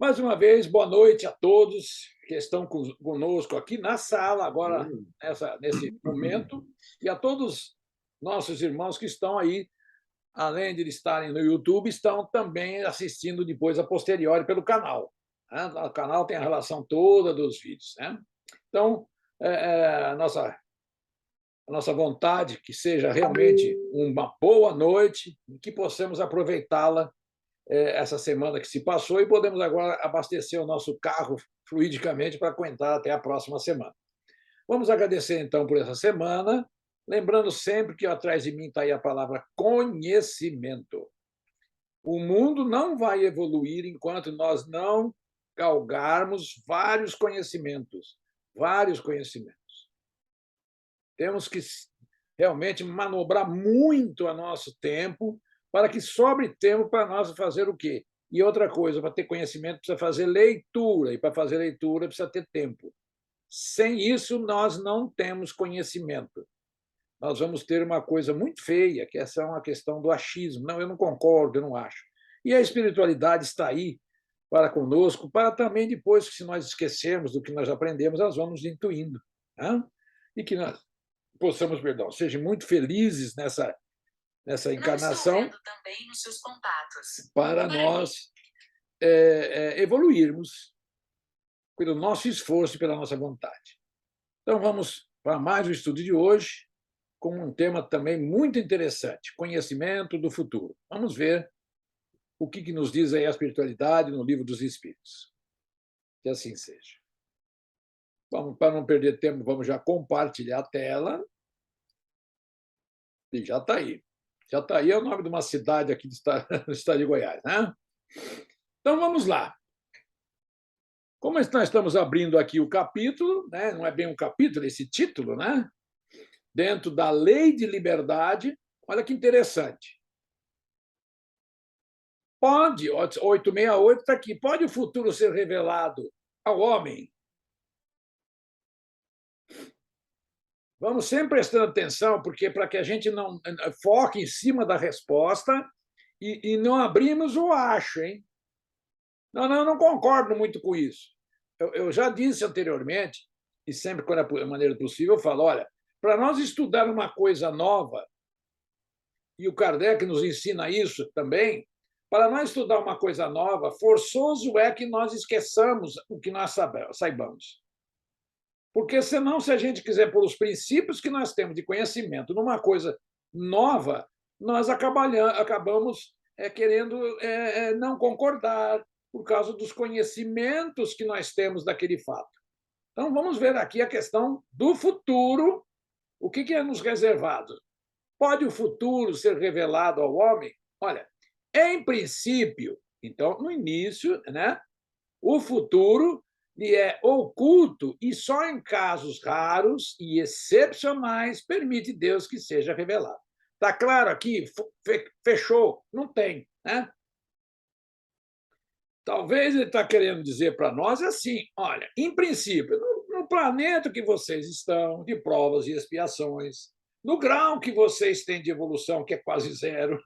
Mais uma vez, boa noite a todos que estão conosco aqui na sala, agora, nesse momento, e a todos nossos irmãos que estão aí, além de estarem no YouTube, estão também assistindo depois a posteriori pelo canal, né? O canal tem a relação toda dos vídeos, né? Então, a nossa vontade que seja realmente uma boa noite e que possamos aproveitá-la essa semana que se passou e podemos agora abastecer o nosso carro fluidicamente para aguentar até a próxima semana. Vamos agradecer, então, por essa semana, lembrando sempre que atrás de mim está aí a palavra conhecimento. O mundo não vai evoluir enquanto nós não galgarmos vários conhecimentos, vários conhecimentos. Temos que realmente manobrar muito a nosso tempo para que sobre tempo para nós fazer o quê? E outra coisa, para ter conhecimento precisa fazer leitura, e para fazer leitura precisa ter tempo. Sem isso, nós não temos conhecimento. Nós vamos ter uma coisa muito feia, que essa é uma questão do achismo. Não, eu não concordo, eu não acho. E a espiritualidade está aí para conosco, para também depois, se nós esquecermos do que nós aprendemos, nós vamos intuindo. Né? E que nós possamos, perdão, sejam muito felizes nessa encarnação também nos seus contatos. Para nós evoluirmos pelo nosso esforço e pela nossa vontade. Então, vamos para mais um estudo de hoje, com um tema também muito interessante, conhecimento do futuro. Vamos ver o que nos diz aí a espiritualidade no Livro dos Espíritos. Que assim seja. Vamos, para não perder tempo, vamos já compartilhar a tela. E já está aí. Já está aí, é o nome de uma cidade aqui do estado de Goiás, né? Então, vamos lá. Como nós estamos abrindo aqui o capítulo, né? Não é bem um capítulo, esse título, né? Dentro da lei de liberdade, olha que interessante. Pode, 868 está aqui, pode o futuro ser revelado ao homem? Vamos sempre prestando atenção, porque para que a gente não foque em cima da resposta e não abrimos o acho, hein? Não, não, eu não concordo muito com isso. Eu já disse anteriormente, e sempre quando é maneira possível, eu falo, olha, para nós estudar uma coisa nova, e o Kardec nos ensina isso também, para nós estudar uma coisa nova, forçoso é que nós esqueçamos o que nós saibamos. Porque, senão, se a gente quiser pôr os princípios que nós temos de conhecimento numa coisa nova, nós acabamos querendo não concordar por causa dos conhecimentos que nós temos daquele fato. Então, vamos ver aqui a questão do futuro. O que é nos reservado? Pode o futuro ser revelado ao homem? Olha, em princípio, então, no início, né, o futuro lhe é oculto e só em casos raros e excepcionais permite Deus que seja revelado. Está claro aqui? Fechou? Não tem, né? Talvez ele está querendo dizer para nós assim, olha, em princípio, no planeta que vocês estão, de provas e expiações, no grau que vocês têm de evolução, que é quase zero,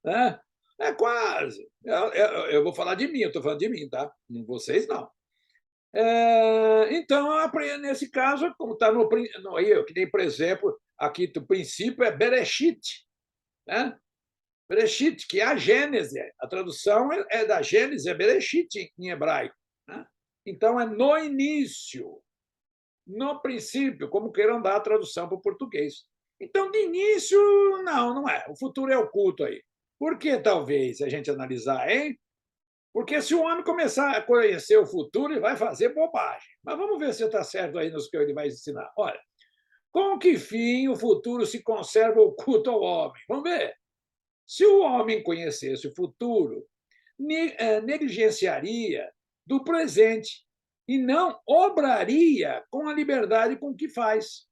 né? É quase. Eu vou falar de mim, eu estou falando de mim, tá? Vocês não. Então, nesse caso, como está aí, que nem, por exemplo, aqui o princípio é Bereshit, né? Bereshit, que é a Gênese. A tradução é da Gênese, é Bereshit em hebraico. Né? Então, é no início, no princípio, como queiram dar a tradução para o português. Então, de início, não é. O futuro é oculto aí. Por que, talvez, se a gente analisar, hein? Porque se o homem começar a conhecer o futuro, ele vai fazer bobagem. Mas vamos ver se está certo aí nos que ele vai ensinar. Olha, com que fim o futuro se conserva oculto ao homem? Vamos ver. Se o homem conhecesse o futuro, negligenciaria do presente e não obraria com a liberdade com que faz.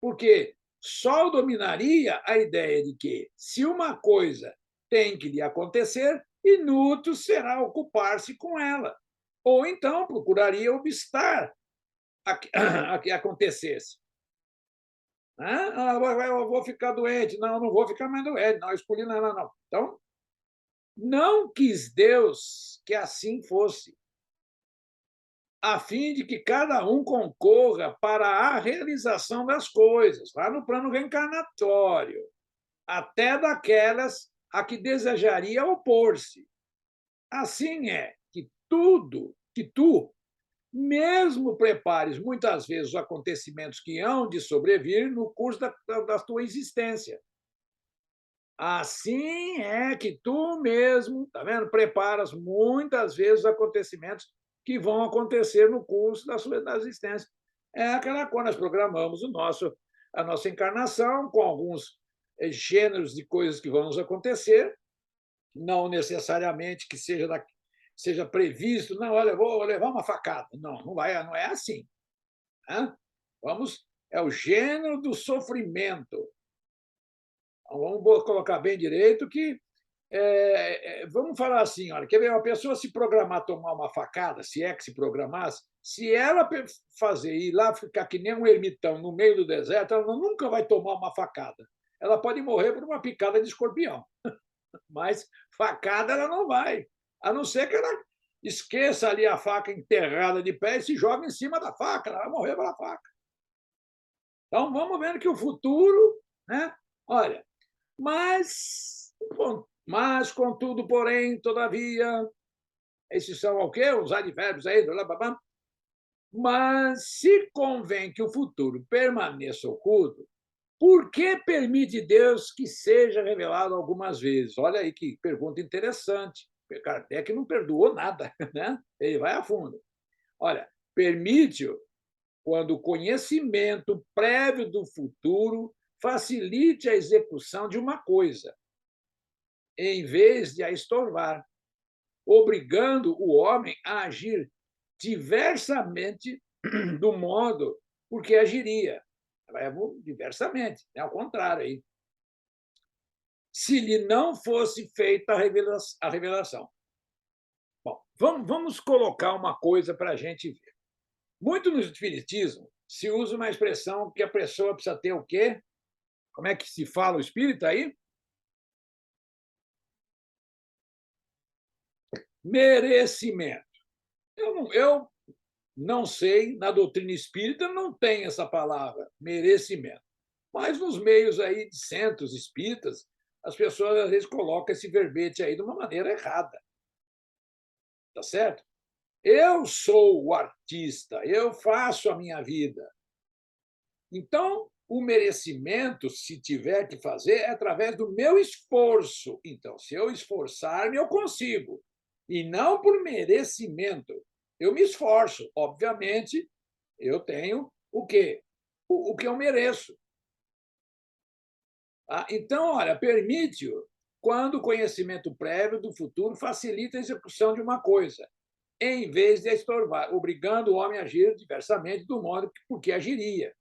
Porque só dominaria a ideia de que, se uma coisa tem que lhe acontecer, inútil será ocupar-se com ela. Ou então procuraria obstar a que acontecesse. Eu vou ficar doente. Não vou ficar mais doente. Não, escolhi, não. Então, Não quis Deus que assim fosse, a fim de que cada um concorra para a realização das coisas, lá no plano reencarnatório, até daquelas a que desejaria opor-se. Assim é que tudo, que tu, mesmo prepares muitas vezes os acontecimentos que hão de sobrevir no curso da tua existência. Assim é que tu mesmo, tá vendo? Preparas muitas vezes os acontecimentos que vão acontecer no curso da sua da existência. É aquela quando nós programamos a nossa encarnação com alguns gêneros de coisas que vão nos acontecer, não necessariamente que seja previsto, não, olha, eu vou levar uma facada. Não, não é assim. Né? Vamos, é o gênero do sofrimento. Então, vamos colocar bem direito que vamos falar assim, olha, quer ver, uma pessoa se programar a tomar uma facada, se é que se programasse, se ela fazer ir lá ficar que nem um ermitão no meio do deserto, ela nunca vai tomar uma facada. Ela pode morrer por uma picada de escorpião, mas facada ela não vai, a não ser que ela esqueça ali a faca enterrada de pé e se joga em cima da faca, ela vai morrer pela faca. Então, vamos vendo que o futuro, né? Olha, mas, contudo, porém, todavia, esses são o quê? Os advérbios aí, blá, blá, blá. Mas se convém que o futuro permaneça oculto, por que permite Deus que seja revelado algumas vezes? Olha aí que pergunta interessante. Kardec não perdoou nada, né? Ele vai a fundo. Olha, permite-o quando o conhecimento prévio do futuro facilite a execução de uma coisa, em vez de a estorvar, obrigando o homem a agir diversamente do modo por que agiria. Diversamente, é ao contrário aí. Se lhe não fosse feita a revelação. Bom, vamos colocar uma coisa para a gente ver. Muito no espiritismo se usa uma expressão que a pessoa precisa ter o quê? Como é que se fala o espírito aí? Merecimento. Eu não sei, na doutrina espírita não tem essa palavra, merecimento. Mas nos meios aí de centros espíritas, as pessoas às vezes colocam esse verbete aí de uma maneira errada. Tá certo? Eu sou o artista, eu faço a minha vida. Então, o merecimento, se tiver que fazer, é através do meu esforço. Então, se eu esforçar-me, eu consigo. E não por merecimento. Eu me esforço. Obviamente, eu tenho o quê? O que eu mereço. Tá? Então, olha, permite-o quando o conhecimento prévio do futuro facilita a execução de uma coisa, em vez de a estorvar, obrigando o homem a agir diversamente do modo por que agiria,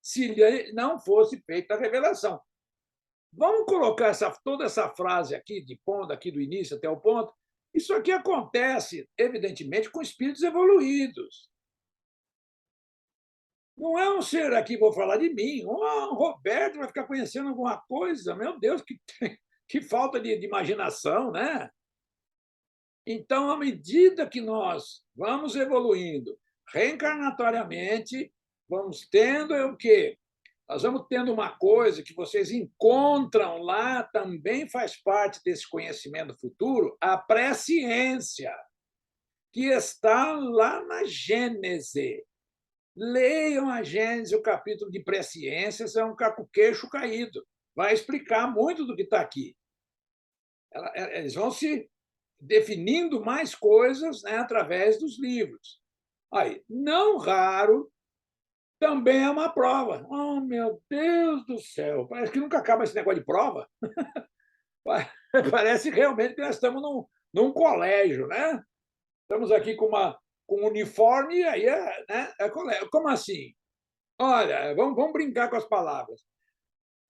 se lhe não fosse feita a revelação. Vamos colocar toda essa frase aqui, de ponto, aqui do início até o ponto. Isso aqui acontece, evidentemente, com espíritos evoluídos. Não é um ser aqui, vou falar de mim, um Roberto vai ficar conhecendo alguma coisa. Meu Deus, que falta de imaginação, né? Então, à medida que nós vamos evoluindo reencarnatoriamente, vamos tendo o quê? Nós vamos tendo uma coisa que vocês encontram lá, também faz parte desse conhecimento futuro, a presciência, que está lá na Gênese. Leiam a Gênese, o capítulo de presciências, é um queixo caído. Vai explicar muito do que está aqui. Eles vão se definindo mais coisas, né, através dos livros. Aí, não raro, também é uma prova. Oh, meu Deus do céu! Parece que nunca acaba esse negócio de prova. Parece realmente que nós estamos num colégio, né? Estamos aqui com um uniforme, e aí é colégio. Como assim? Olha, vamos brincar com as palavras.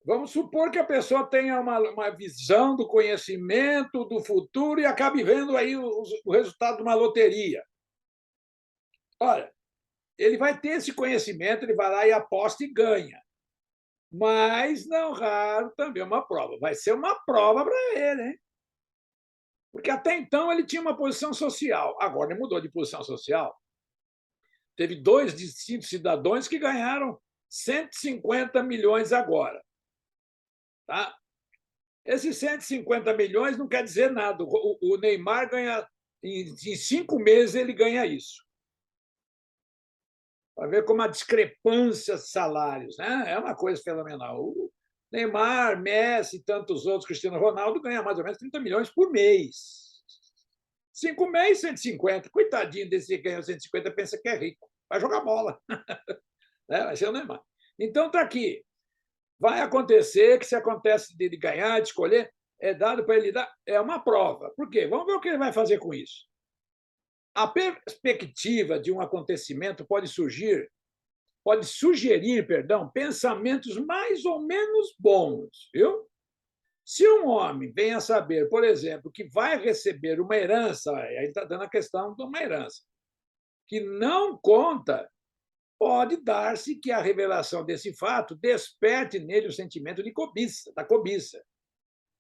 Vamos supor que a pessoa tenha uma visão do conhecimento do futuro e acabe vendo aí o resultado de uma loteria. Olha, ele vai ter esse conhecimento, ele vai lá e aposta e ganha. Mas, não raro, também é uma prova. Vai ser uma prova para ele, hein? Porque até então ele tinha uma posição social, agora ele mudou de posição social. Teve dois distintos cidadãos que ganharam 150 milhões agora. Tá? Esses 150 milhões não quer dizer nada. O Neymar ganha, em 5 meses, ele ganha isso. Para ver como a discrepância de salários, né? É uma coisa fenomenal. O Neymar, Messi e tantos outros, Cristiano Ronaldo, ganham mais ou menos 30 milhões por mês. 5 meses, 150. Coitadinho desse que ganha 150, pensa que é rico. Vai jogar bola. Né? Vai ser o Neymar. Então, está aqui. Vai acontecer que, se acontece de ganhar, de escolher, é dado para ele dar. É uma prova. Por quê? Vamos ver o que ele vai fazer com isso. A perspectiva de um acontecimento pode sugerir, perdão, pensamentos mais ou menos bons, viu? Se um homem vem a saber, por exemplo, que vai receber uma herança, aí está dando a questão de uma herança, que não conta, pode dar-se que a revelação desse fato desperte nele o sentimento de cobiça, da cobiça,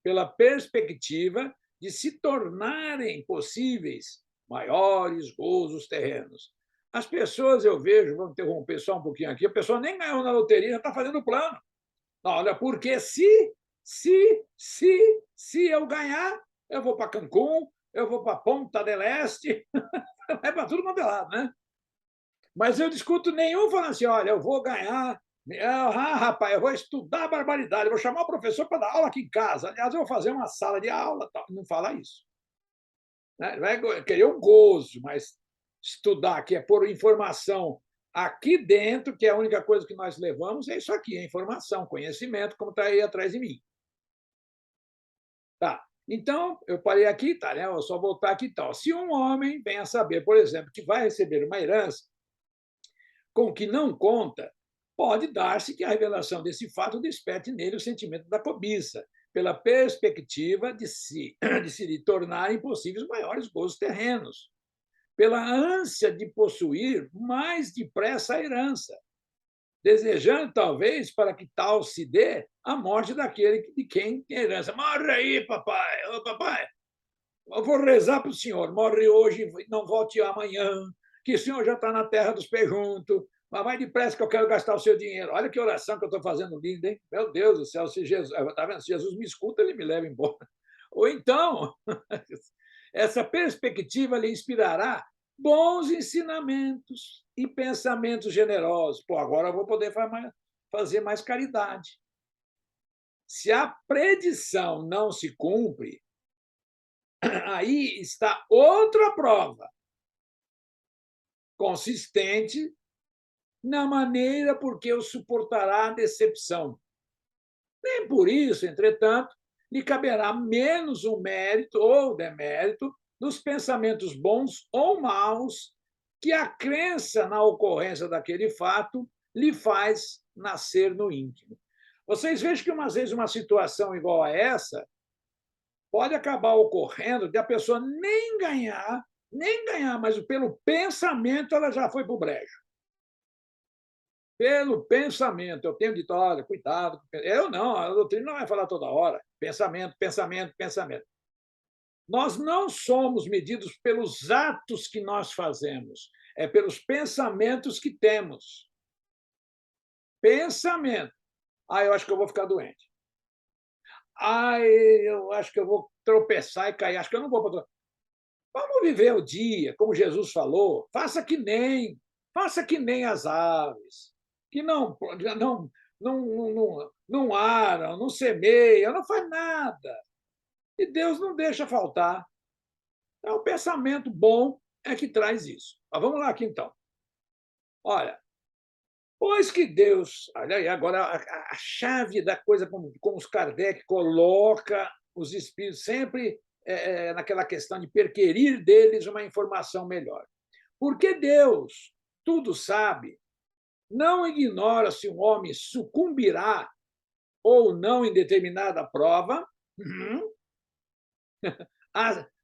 pela perspectiva de se tornarem possíveis maiores gozos terrenos. As pessoas, eu vejo, vamos interromper só um pouquinho aqui, a pessoa nem ganhou na loteria, já está fazendo plano. Não, olha, porque se eu ganhar, eu vou para Cancún, eu vou para Ponta del Este, é para tudo quanto é lado, né? Mas eu discuto nenhum falando assim, olha, eu vou ganhar, rapaz, eu vou estudar barbaridade, eu vou chamar o professor para dar aula aqui em casa. Aliás, eu vou fazer uma sala de aula, não fala isso. Né? Vai querer o gozo, mas estudar, que é pôr informação aqui dentro, que é a única coisa que nós levamos, é isso aqui, é informação, conhecimento, como está aí atrás de mim. Tá. Então, eu parei aqui, tá, né? Vou só voltar aqui, tal. Se um homem vem a saber, por exemplo, que vai receber uma herança com que não conta, pode dar-se que a revelação desse fato desperte nele o sentimento da cobiça, pela perspectiva de se lhe tornarem possíveis maiores gozos terrenos, pela ânsia de possuir mais depressa a herança, desejando, talvez, para que tal se dê a morte daquele de quem tem herança. Morre aí, papai! Ô, papai, eu vou rezar para o senhor, morre hoje, não volte amanhã, que o senhor já está na terra dos pejuntos, mas vai depressa que eu quero gastar o seu dinheiro. Olha que oração que eu estou fazendo linda, hein? Meu Deus do céu, se Jesus, tá vendo? Se Jesus me escuta, ele me leva embora. Ou então, essa perspectiva lhe inspirará bons ensinamentos e pensamentos generosos. Pô, agora eu vou poder fazer mais caridade. Se a predição não se cumpre, aí está outra prova consistente na maneira por que eu suportará a decepção. Nem por isso, entretanto, lhe caberá menos o mérito ou demérito dos pensamentos bons ou maus que a crença na ocorrência daquele fato lhe faz nascer no íntimo. Vocês vejam que, umas vezes, uma situação igual a essa pode acabar ocorrendo de a pessoa nem ganhar, mas pelo pensamento ela já foi para o brejo. Pelo pensamento, eu tenho dito, olha, cuidado. Eu não, a doutrina não vai falar toda hora. Pensamento, pensamento, pensamento. Nós não somos medidos pelos atos que nós fazemos, é pelos pensamentos que temos. Pensamento. Eu acho que eu vou ficar doente. Eu acho que eu vou tropeçar e cair. Acho que eu não vou. Vamos viver o dia, como Jesus falou. Faça que nem as aves, que não aram, não semeiam, não faz nada. E Deus não deixa faltar. Então, o pensamento bom é que traz isso. Mas vamos lá aqui, então. Olha, pois que Deus... Olha aí, agora a chave da coisa, como os Kardec coloca os espíritos sempre naquela questão de perquirir deles uma informação melhor. Porque Deus tudo sabe, não ignora se um homem sucumbirá ou não em determinada prova.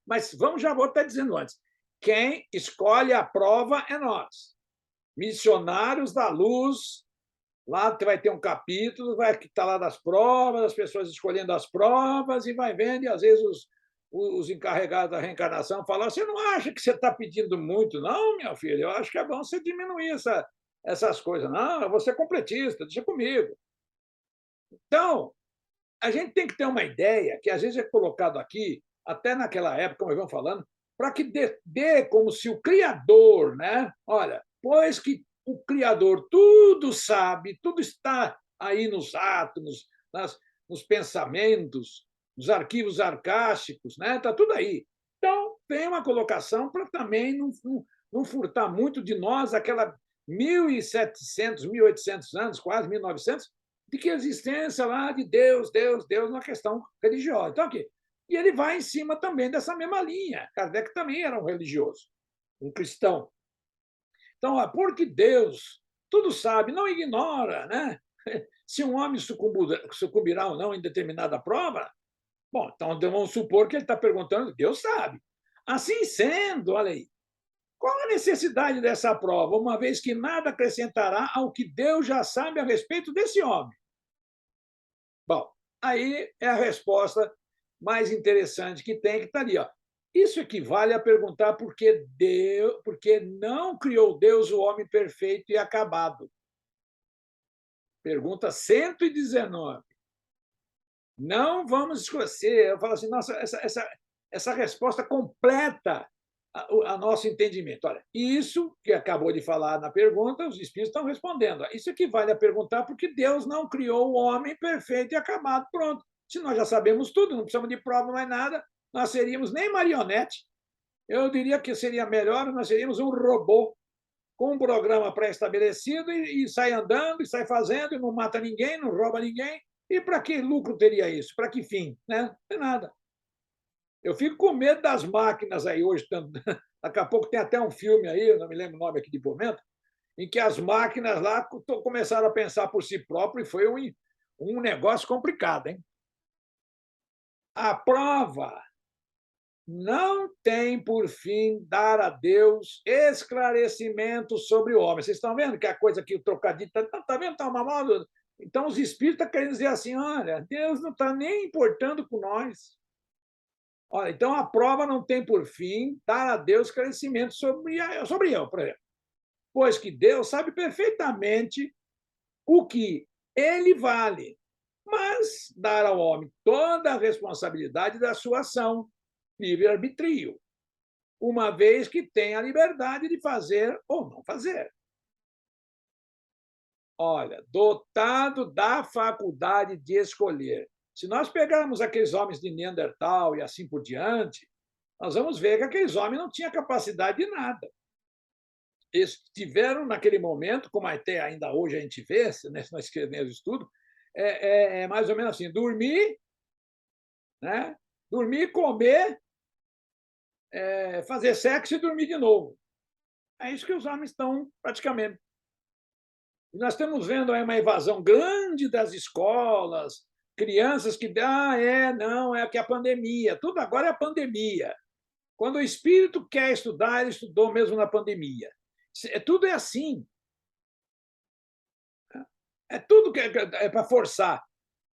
Mas já vou estar dizendo antes. Quem escolhe a prova é nós. Missionários da Luz, lá vai ter um capítulo, vai estar lá das provas, as pessoas escolhendo as provas e vai vendo, e às vezes os encarregados da reencarnação falaram: você não acha que você está pedindo muito, não, minha filha? Eu acho que é bom você diminuir essas coisas. Não, eu vou ser completista, deixa comigo. Então, a gente tem que ter uma ideia que às vezes é colocado aqui, até naquela época, como vamos falando, para que dê como se o Criador, né? Olha, pois que o Criador tudo sabe, tudo está aí nos átomos, nos pensamentos, nos arquivos arcásticos, né? Está tudo aí. Então, tem uma colocação para também não furtar muito de nós aquela 1.700, 1.800 anos, quase 1.900, de que a existência lá de Deus, Deus, Deus, uma questão religiosa. Então, aqui. E ele vai em cima também dessa mesma linha. Kardec também era um religioso, um cristão. Então, porque Deus tudo sabe, não ignora, né? Se um homem sucumbirá ou não em determinada prova, bom, então vamos supor que ele está perguntando, Deus sabe. Assim sendo, olha aí, qual a necessidade dessa prova, uma vez que nada acrescentará ao que Deus já sabe a respeito desse homem? Bom, aí é a resposta mais interessante que tem, que está ali. Ó. Isso equivale a perguntar por que não criou Deus o homem perfeito e acabado. Pergunta 119. Não vamos esquecer. Eu falo assim, nossa, essa resposta completa a nosso entendimento. Olha, isso que acabou de falar na pergunta, os espíritos estão respondendo. Isso equivale a perguntar por que Deus não criou o homem perfeito e acabado. Pronto. Se nós já sabemos tudo, não precisamos de prova mais nada, nós seríamos nem marionete. Eu diria que seria melhor, nós seríamos um robô com um programa pré-estabelecido e sai andando, e sai fazendo, e não mata ninguém, não rouba ninguém. E para que lucro teria isso? Para que fim? Né? Não tem nada. Eu fico com medo das máquinas aí hoje. Daqui a pouco tem até um filme aí, eu não me lembro o nome aqui de momento, em que as máquinas lá começaram a pensar por si próprias e foi um negócio complicado. Hein? A prova não tem por fim dar a Deus esclarecimento sobre o homem. Vocês estão vendo que a coisa que o trocadilho está vendo? Está uma moda. Então, os espíritos estão querendo dizer assim: olha, Deus não está nem importando com nós. Olha, então a prova não tem por fim dar a Deus esclarecimento sobre eu, por exemplo. Pois que Deus sabe perfeitamente o que ele vale, mas dar ao homem toda a responsabilidade da sua ação, livre-arbítrio, uma vez que tem a liberdade de fazer ou não fazer. Olha, dotado da faculdade de escolher. Se nós pegarmos aqueles homens de Neandertal e assim por diante, nós vamos ver que aqueles homens não tinham capacidade de nada. Eles tiveram, naquele momento, como até ainda hoje a gente vê, né, se nós escrevemos estudo, é mais ou menos assim: dormir, né? Dormir, comer, fazer sexo e dormir de novo. É isso que os homens estão praticamente. E nós estamos vendo aí uma invasão grande das escolas, crianças que, não, é que a pandemia, tudo agora é a pandemia. Quando o espírito quer estudar, ele estudou mesmo na pandemia. Tudo é assim. É tudo que é para forçar.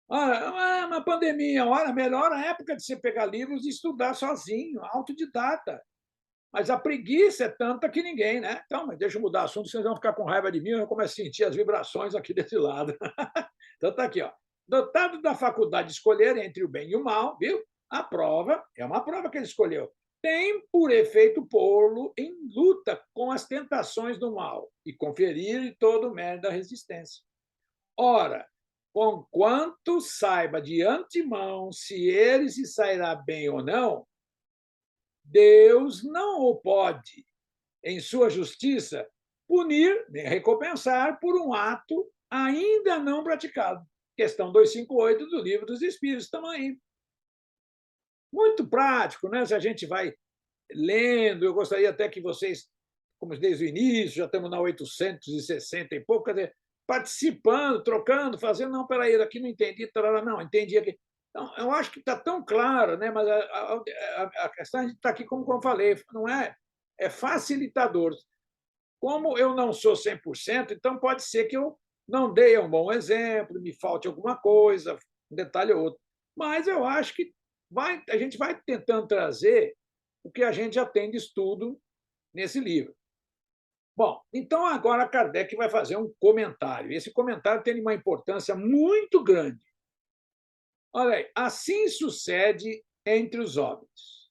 Olha, uma pandemia, olha, melhor a época de você pegar livros e estudar sozinho, autodidata. Mas a preguiça é tanta que ninguém, né? Então, mas deixa eu mudar o assunto, vocês vão ficar com raiva de mim, eu começo a sentir as vibrações aqui desse lado. Então, está aqui, ó. Dotado da faculdade de escolher entre o bem e o mal, viu? A prova, é uma prova que ele escolheu, tem por efeito pô-lo em luta com as tentações do mal e conferir todo o mérito da resistência. Ora, conquanto saiba de antemão se ele se sairá bem ou não, Deus não o pode, em sua justiça, punir nem recompensar por um ato ainda não praticado. Questão 258 do Livro dos Espíritos também. Muito prático, né? Se a gente vai lendo, eu gostaria até que vocês, como desde o início, já estamos na 860 e pouco, quer dizer, participando, trocando, fazendo, não, peraí, aqui não entendi, não, entendi aqui. Então, eu acho que está tão claro, né? Mas a questão está aqui, como eu falei, não é facilitador. Como eu não sou 100%, então pode ser que eu não dei um bom exemplo, me falte alguma coisa, um detalhe ou outro. Mas eu acho que a gente vai tentando trazer o que a gente já tem de estudo nesse livro. Bom, então agora Kardec vai fazer um comentário. Esse comentário tem uma importância muito grande. Olha aí, assim sucede entre os homens.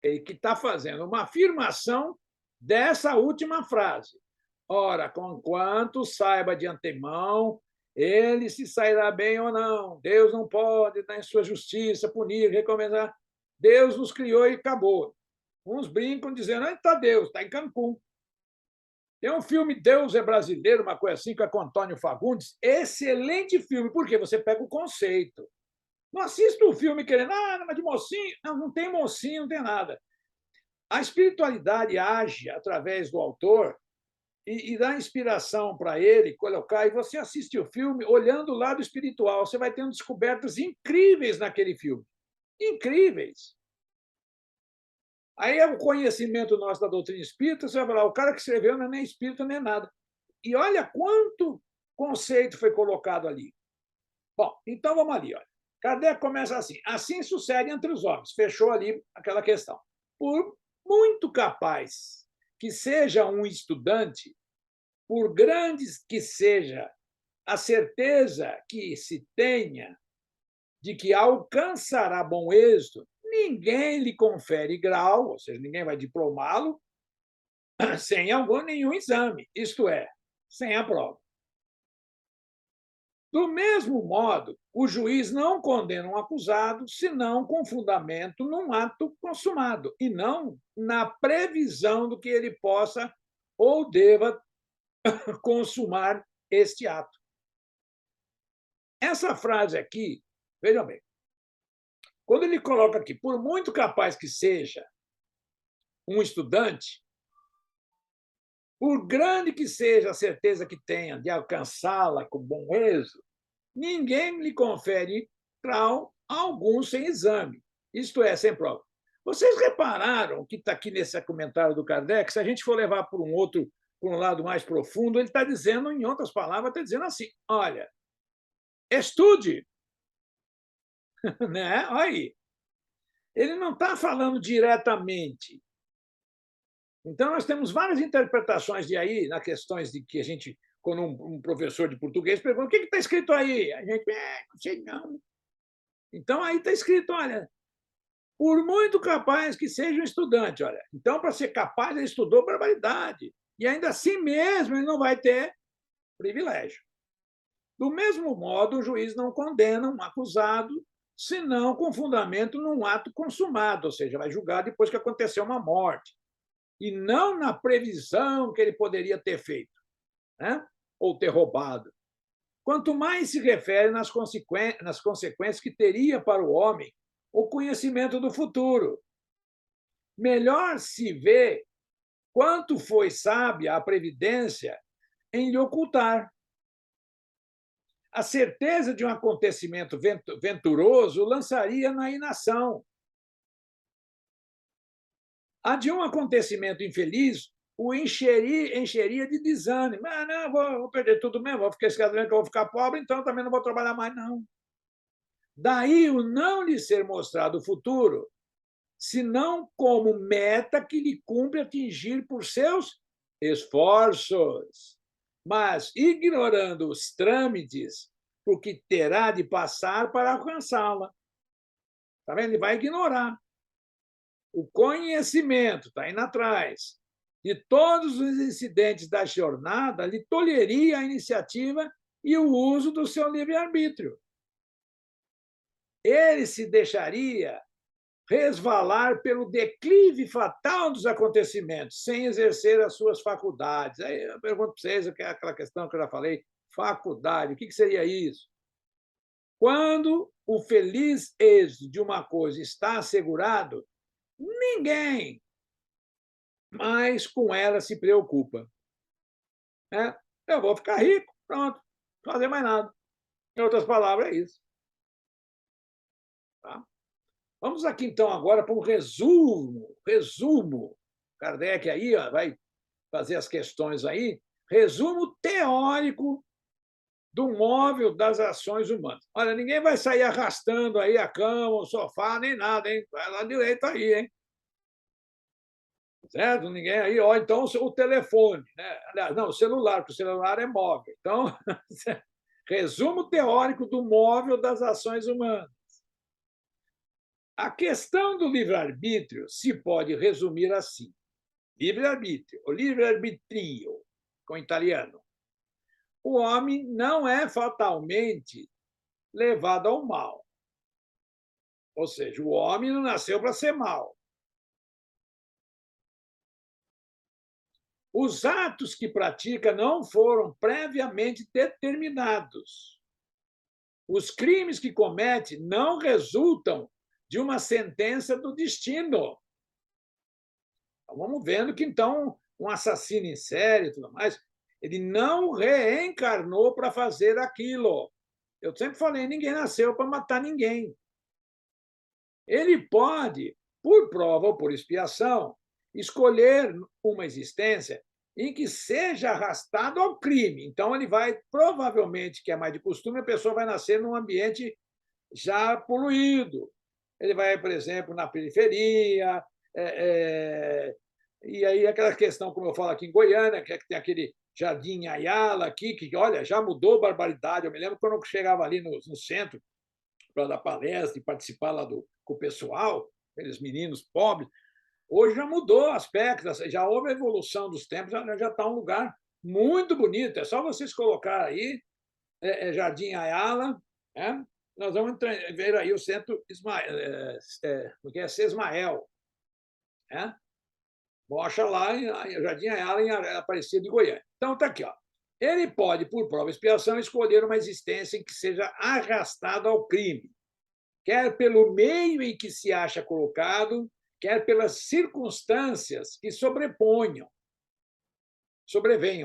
Ele que está fazendo uma afirmação dessa última frase. Ora, conquanto saiba de antemão, ele se sairá bem ou não. Deus não pode, em sua justiça, punir, recomendar. Deus nos criou e acabou. Uns brincam dizendo, onde está Deus? Está em Cancún. Tem um filme Deus é Brasileiro, uma coisa assim, com Antônio Fagundes. Excelente filme, porque você pega o conceito. Não assista o filme querendo, mas de mocinho. Não, não tem mocinho, não tem nada. A espiritualidade age através do autor e dá inspiração para ele colocar. E você assiste o filme olhando o lado espiritual. Você vai tendo descobertas incríveis naquele filme. Incríveis. Aí é o conhecimento nosso da doutrina espírita, você vai falar, o cara que escreveu não é nem espírita nem nada. E olha quanto conceito foi colocado ali. Bom, então vamos ali. Olha. Kardec começa assim. Assim sucede entre os homens. Fechou ali aquela questão. Por muito capaz que seja um estudante, por grandes que seja a certeza que se tenha de que alcançará bom êxito, ninguém lhe confere grau, ou seja, ninguém vai diplomá-lo sem nenhum exame, isto é, sem a prova. Do mesmo modo, o juiz não condena um acusado senão com fundamento num ato consumado, e não na previsão do que ele possa ou deva consumar este ato. Essa frase aqui, vejam bem, quando ele coloca aqui, por muito capaz que seja um estudante, por grande que seja a certeza que tenha de alcançá-la com bom êxito, ninguém lhe confere grau algum sem exame, isto é, sem prova. Vocês repararam que está aqui nesse comentário do Kardec, se a gente for levar por um lado mais profundo, ele está dizendo, em outras palavras, está dizendo assim: olha, estude, né? Olha aí. Ele não está falando diretamente. Então, nós temos várias interpretações de aí, nas questões de que a gente, quando um professor de português pergunta, o que está escrito aí? A gente, não sei não. Então, aí está escrito, olha, por muito capaz que seja um estudante, olha. Então, para ser capaz, ele estudou barbaridade. E ainda assim mesmo, ele não vai ter privilégio. Do mesmo modo, o juiz não condena um acusado, senão com fundamento num ato consumado, ou seja, vai julgar depois que aconteceu uma morte, e não na previsão que ele poderia ter feito, né? Ou ter roubado. Quanto mais se refere nas consequências que teria para o homem o conhecimento do futuro. Melhor se vê quanto foi sábia a previdência em lhe ocultar. A certeza de um acontecimento venturoso lançaria na inação. A de um acontecimento infeliz o encheria de desânimo. Não, vou perder tudo mesmo, vou ficar escadrando que eu vou ficar pobre, então também não vou trabalhar mais, não. Daí o não lhe ser mostrado o futuro, senão como meta que lhe cumpre atingir por seus esforços, mas ignorando os trâmites por que terá de passar para alcançá-la. Está vendo? Ele vai ignorar. O conhecimento, está indo atrás, de todos os incidentes da jornada, lhe tolheria a iniciativa e o uso do seu livre-arbítrio. Ele se deixaria resvalar pelo declive fatal dos acontecimentos, sem exercer as suas faculdades. Aí eu pergunto para vocês, que é aquela questão que eu já falei, faculdade, o que seria isso? Quando o feliz êxito de uma coisa está assegurado, ninguém mais com ela se preocupa. Eu vou ficar rico, pronto, não fazer mais nada. Em outras palavras, é isso. Tá? Vamos aqui, então, agora para um resumo. Kardec aí vai fazer as questões aí. Resumo teórico do móvel das ações humanas. Olha, ninguém vai sair arrastando aí a cama, o sofá, nem nada, hein? Vai lá direito aí, hein? Certo? Ninguém aí, ó, então o telefone, né? Aliás, não, o celular, porque o celular é móvel. Então, resumo teórico do móvel das ações humanas. A questão do livre-arbítrio se pode resumir assim: livre-arbítrio, o livre-arbitrio, com italiano. O homem não é fatalmente levado ao mal. Ou seja, o homem não nasceu para ser mal. Os atos que pratica não foram previamente determinados. Os crimes que comete não resultam de uma sentença do destino. Então, vamos vendo que, então, um assassino em série e tudo mais, ele não reencarnou para fazer aquilo. Eu sempre falei, ninguém nasceu para matar ninguém. Ele pode, por prova ou por expiação, escolher uma existência em que seja arrastado ao crime. Então, ele vai, provavelmente, que é mais de costume, a pessoa vai nascer num ambiente já poluído. Ele vai, por exemplo, na periferia, e aí aquela questão, como eu falo aqui em Goiânia, que tem aquele Jardim Ayala aqui, que, olha, já mudou barbaridade. Eu me lembro quando eu chegava ali no centro para dar palestra e participar lá com o pessoal, aqueles meninos pobres. Hoje já mudou o aspecto, já houve a evolução dos tempos, já está um lugar muito bonito. É só vocês colocar aí Jardim Ayala, né? Nós vamos ver aí o centro Ismael, porque é Sesmael, né? Bocha lá em Jardim Ayala, em Aparecida de Goiânia. Então, está aqui. Ó. Ele pode, por prova e expiação, escolher uma existência em que seja arrastado ao crime, quer pelo meio em que se acha colocado, quer pelas circunstâncias que sobrevenham,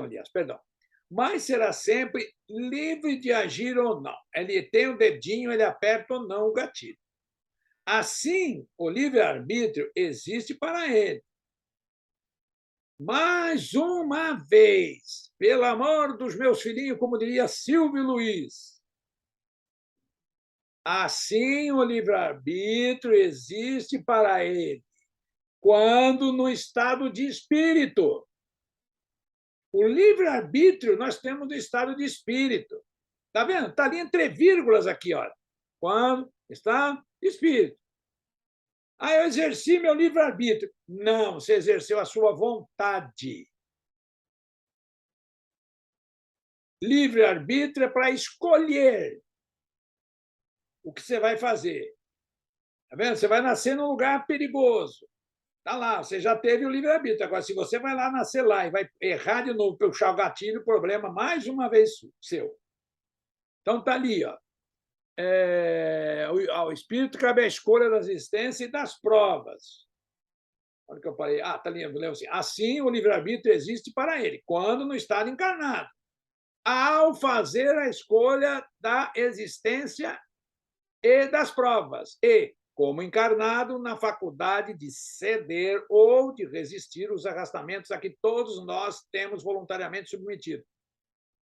aliás, perdão. Mas será sempre livre de agir ou não. Ele tem o dedinho, ele aperta ou não o gatilho. Assim, o livre-arbítrio existe para ele. Mais uma vez, pelo amor dos meus filhinhos, como diria Silvio Luiz, assim o livre-arbítrio existe para ele, quando no estado de espírito. O livre-arbítrio nós temos no estado de espírito. Está vendo? Está ali entre vírgulas aqui, olha. Quando está de espírito. Ah, eu exerci meu livre-arbítrio. Não, você exerceu a sua vontade. Livre-arbítrio é para escolher o que você vai fazer. Está vendo? Você vai nascer num lugar perigoso. Está lá, você já teve o livre-arbítrio. Agora, se você vai lá nascer lá e vai errar de novo, puxar o gatilho, o problema, mais uma vez, seu. Então, está ali, ó. Ao espírito cabe a escolha da existência e das provas. Olha que eu parei. Ah, está ali, eu lembro assim. Assim, o livre-arbítrio existe para ele, quando no estado encarnado. Ao fazer a escolha da existência e das provas. E, como encarnado, na faculdade de ceder ou de resistir os arrastamentos a que todos nós temos voluntariamente submetido.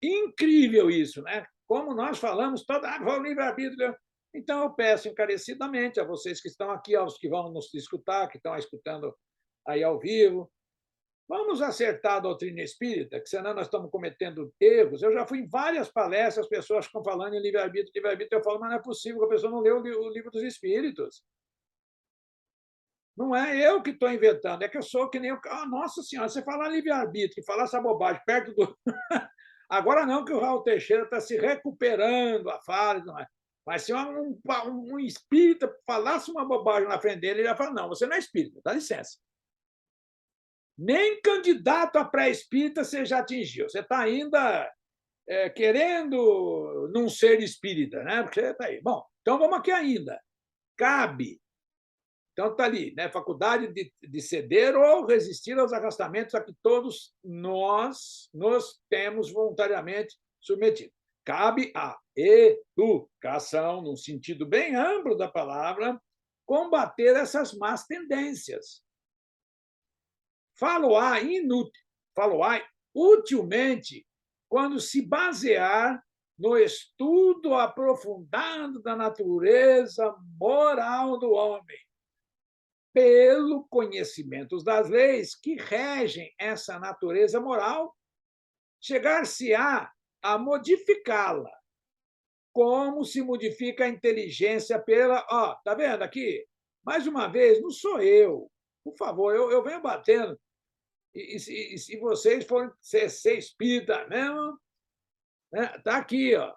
Incrível isso, né? Como nós falamos, o livre-arbítrio. Então, eu peço encarecidamente a vocês que estão aqui, aos que vão nos escutar, que estão escutando aí ao vivo, vamos acertar a doutrina espírita, que senão nós estamos cometendo erros. Eu já fui em várias palestras, as pessoas ficam falando em livre-arbítrio, livre-arbítrio. Eu falo, mas não é possível que a pessoa não leu o livro dos espíritos. Não é eu que estou inventando, é que eu sou que nem o. Ah, nossa Senhora, você falar livre-arbítrio, falar essa bobagem perto do. Agora não, que o Raul Teixeira está se recuperando a fala, não é? Mas se um espírita falasse uma bobagem na frente dele, ele ia falar: não, você não é espírita, dá licença. Nem candidato a pré-espírita você já atingiu. Você está ainda querendo não ser espírita, né? Porque você está aí. Bom, então vamos aqui ainda. Cabe. Então está ali, né? Faculdade de ceder ou resistir aos arrastamentos a que todos nós nos temos voluntariamente submetido. Cabe à educação, num sentido bem amplo da palavra, combater essas más tendências. Falo-á utilmente quando se basear no estudo aprofundado da natureza moral do homem, pelo conhecimento das leis que regem essa natureza moral, chegar-se-á a modificá-la, como se modifica a inteligência pela. Ó, tá vendo aqui? Mais uma vez, não sou eu. Por favor, eu venho batendo. E se vocês forem ser espírita mesmo, né? Tá aqui, ó.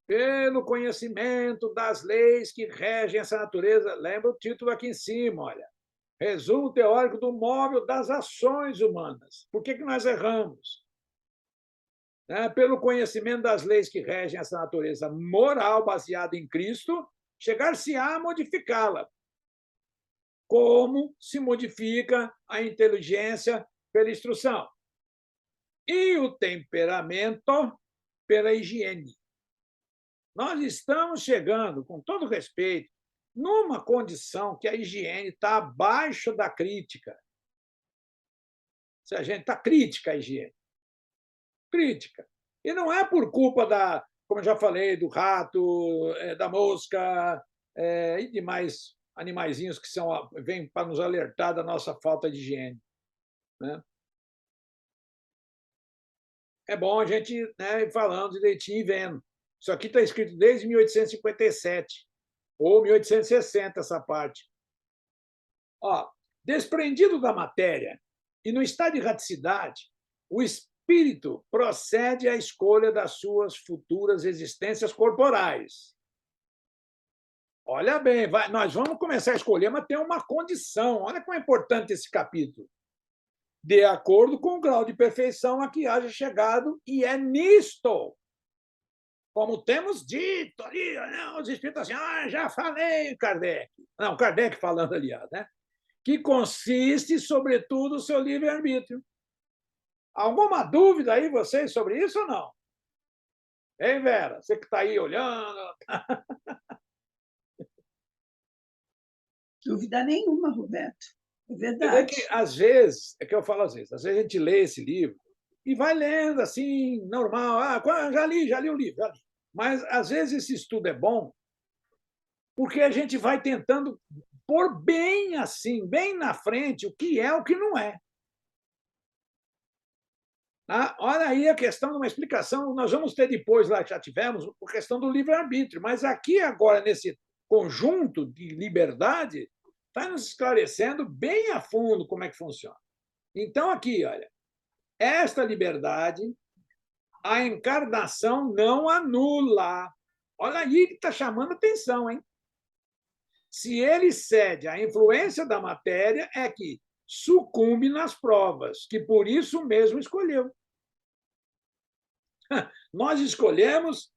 Pelo conhecimento das leis que regem essa natureza. Lembra o título aqui em cima, olha. Resumo teórico do móvel das ações humanas. Por que nós erramos? Pelo conhecimento das leis que regem essa natureza moral baseada em Cristo, chegar-se-á a modificá-la. Como se modifica a inteligência pela instrução? E o temperamento pela higiene. Nós estamos chegando, com todo respeito, numa condição que a higiene está abaixo da crítica. Se a gente está crítica à higiene. Crítica. E não é por culpa da, como eu já falei, do rato, da mosca e demais animaizinhos que vêm para nos alertar da nossa falta de higiene. Né? É bom a gente ir falando direitinho e vendo. Isso aqui está escrito desde 1857, ou 1860, essa parte. Ó, desprendido da matéria e no estado de raticidade, o espírito procede à escolha das suas futuras existências corporais. Olha bem, nós vamos começar a escolher, mas tem uma condição. Olha como é importante esse capítulo. De acordo com o grau de perfeição a que haja chegado, e é nisto, como temos dito ali, os espíritos assim, já falei, Kardec. Não, Kardec falando, aliás, né? Que consiste, sobretudo, o seu livre-arbítrio. Alguma dúvida aí, vocês, sobre isso ou não? Hein, Vera? Você que está aí olhando. Dúvida nenhuma, Roberto. É Quer verdade. dizer que, às vezes, é que eu falo às vezes a gente lê esse livro e vai lendo assim, normal. Já li o livro, já li. Mas, às vezes, esse estudo é bom porque a gente vai tentando pôr bem assim, bem na frente, o que é o que não é. Olha aí a questão de uma explicação, nós vamos ter depois, lá já tivemos, a questão do livre-arbítrio, mas aqui agora, nesse conjunto de liberdade, está nos esclarecendo bem a fundo como é que funciona. Então, aqui, olha, esta liberdade, a encarnação não anula. Olha aí que está chamando atenção, hein? Se ele cede à influência da matéria, é que sucumbe nas provas, que por isso mesmo escolheu. Nós escolhemos,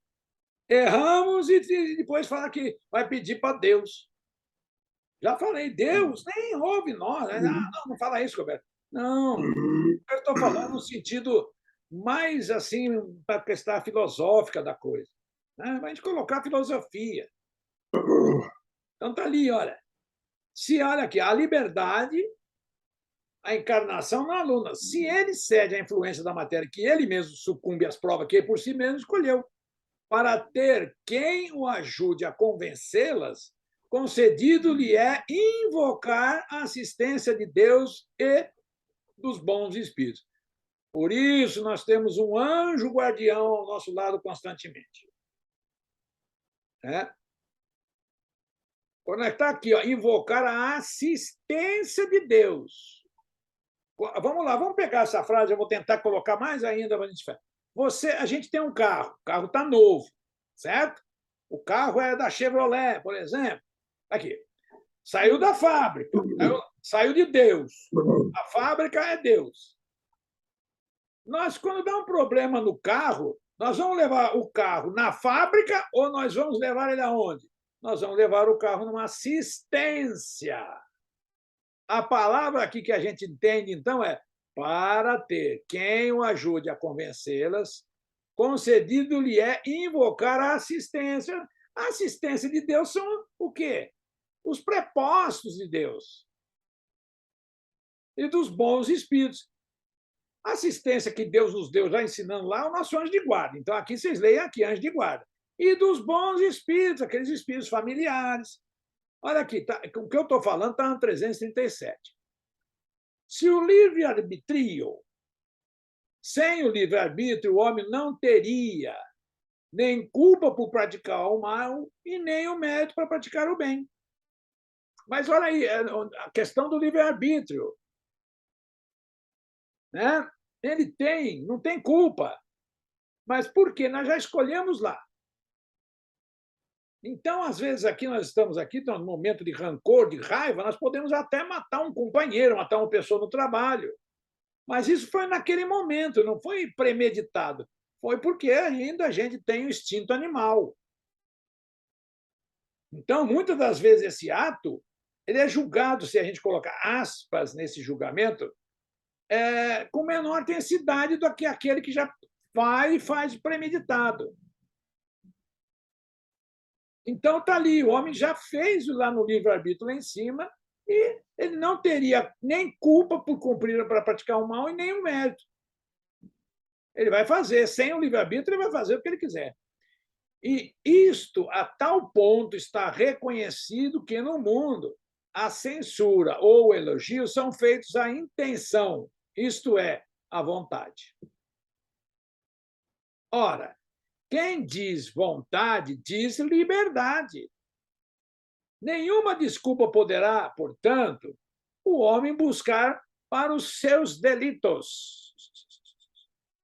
erramos e depois fala que vai pedir para Deus. Já falei, Deus nem ouve nós. Não fala isso, Roberto. Não, eu estou falando no sentido mais assim, para a questão filosófica da coisa. Né? A gente colocar filosofia. Então está ali, olha. Se olha aqui, a liberdade, a encarnação não aluna. Se ele cede à influência da matéria, que ele mesmo sucumbe às provas que ele por si mesmo escolheu, para ter quem o ajude a convencê-las, concedido-lhe é invocar a assistência de Deus e dos bons espíritos. Por isso, nós temos um anjo guardião ao nosso lado constantemente. Quando está aqui, invocar a assistência de Deus. Vamos lá, vamos pegar essa frase, eu vou tentar colocar mais ainda para a gente ver. A gente tem um carro, o carro está novo, certo? O carro é da Chevrolet, por exemplo. Aqui, saiu da fábrica, saiu de Deus. A fábrica é Deus. Nós, quando dá um problema no carro, nós vamos levar o carro na fábrica ou nós vamos levar ele aonde? Nós vamos levar o carro numa assistência. A palavra aqui que a gente entende, então, é para ter quem o ajude a convencê-las, concedido-lhe é invocar a assistência. A assistência de Deus são o quê? Os prepostos de Deus e dos bons espíritos. A assistência que Deus nos deu, já ensinando lá, é o nosso anjo de guarda. Então, aqui vocês leem aqui, anjo de guarda. E dos bons espíritos, aqueles espíritos familiares. Olha aqui, tá, o que eu estou falando está no 337. Se o livre-arbítrio, sem o livre-arbítrio, o homem não teria nem culpa por praticar o mal e nem o mérito para praticar o bem. Mas olha aí, a questão do livre-arbítrio. Né? Ele não tem culpa. Mas por quê? Nós já escolhemos lá. Então, às vezes, nós estamos aqui, num momento de rancor, de raiva, nós podemos até matar um companheiro, matar uma pessoa no trabalho. Mas isso foi naquele momento, não foi premeditado. Foi porque ainda a gente tem o instinto animal. Então, muitas das vezes, esse ato ele é julgado, se a gente colocar aspas nesse julgamento, com menor intensidade do que aquele que já faz premeditado. Então, está ali, o homem já fez lá no livre-arbítrio lá em cima, e ele não teria nem culpa por cumprir para praticar o mal e nem o mérito. Ele vai fazer, sem o livre-arbítrio, ele vai fazer o que ele quiser. E isto, a tal ponto, está reconhecido que no mundo a censura ou o elogio são feitos à intenção, isto é, à vontade. Ora, quem diz vontade diz liberdade. Nenhuma desculpa poderá, portanto, o homem buscar para os seus delitos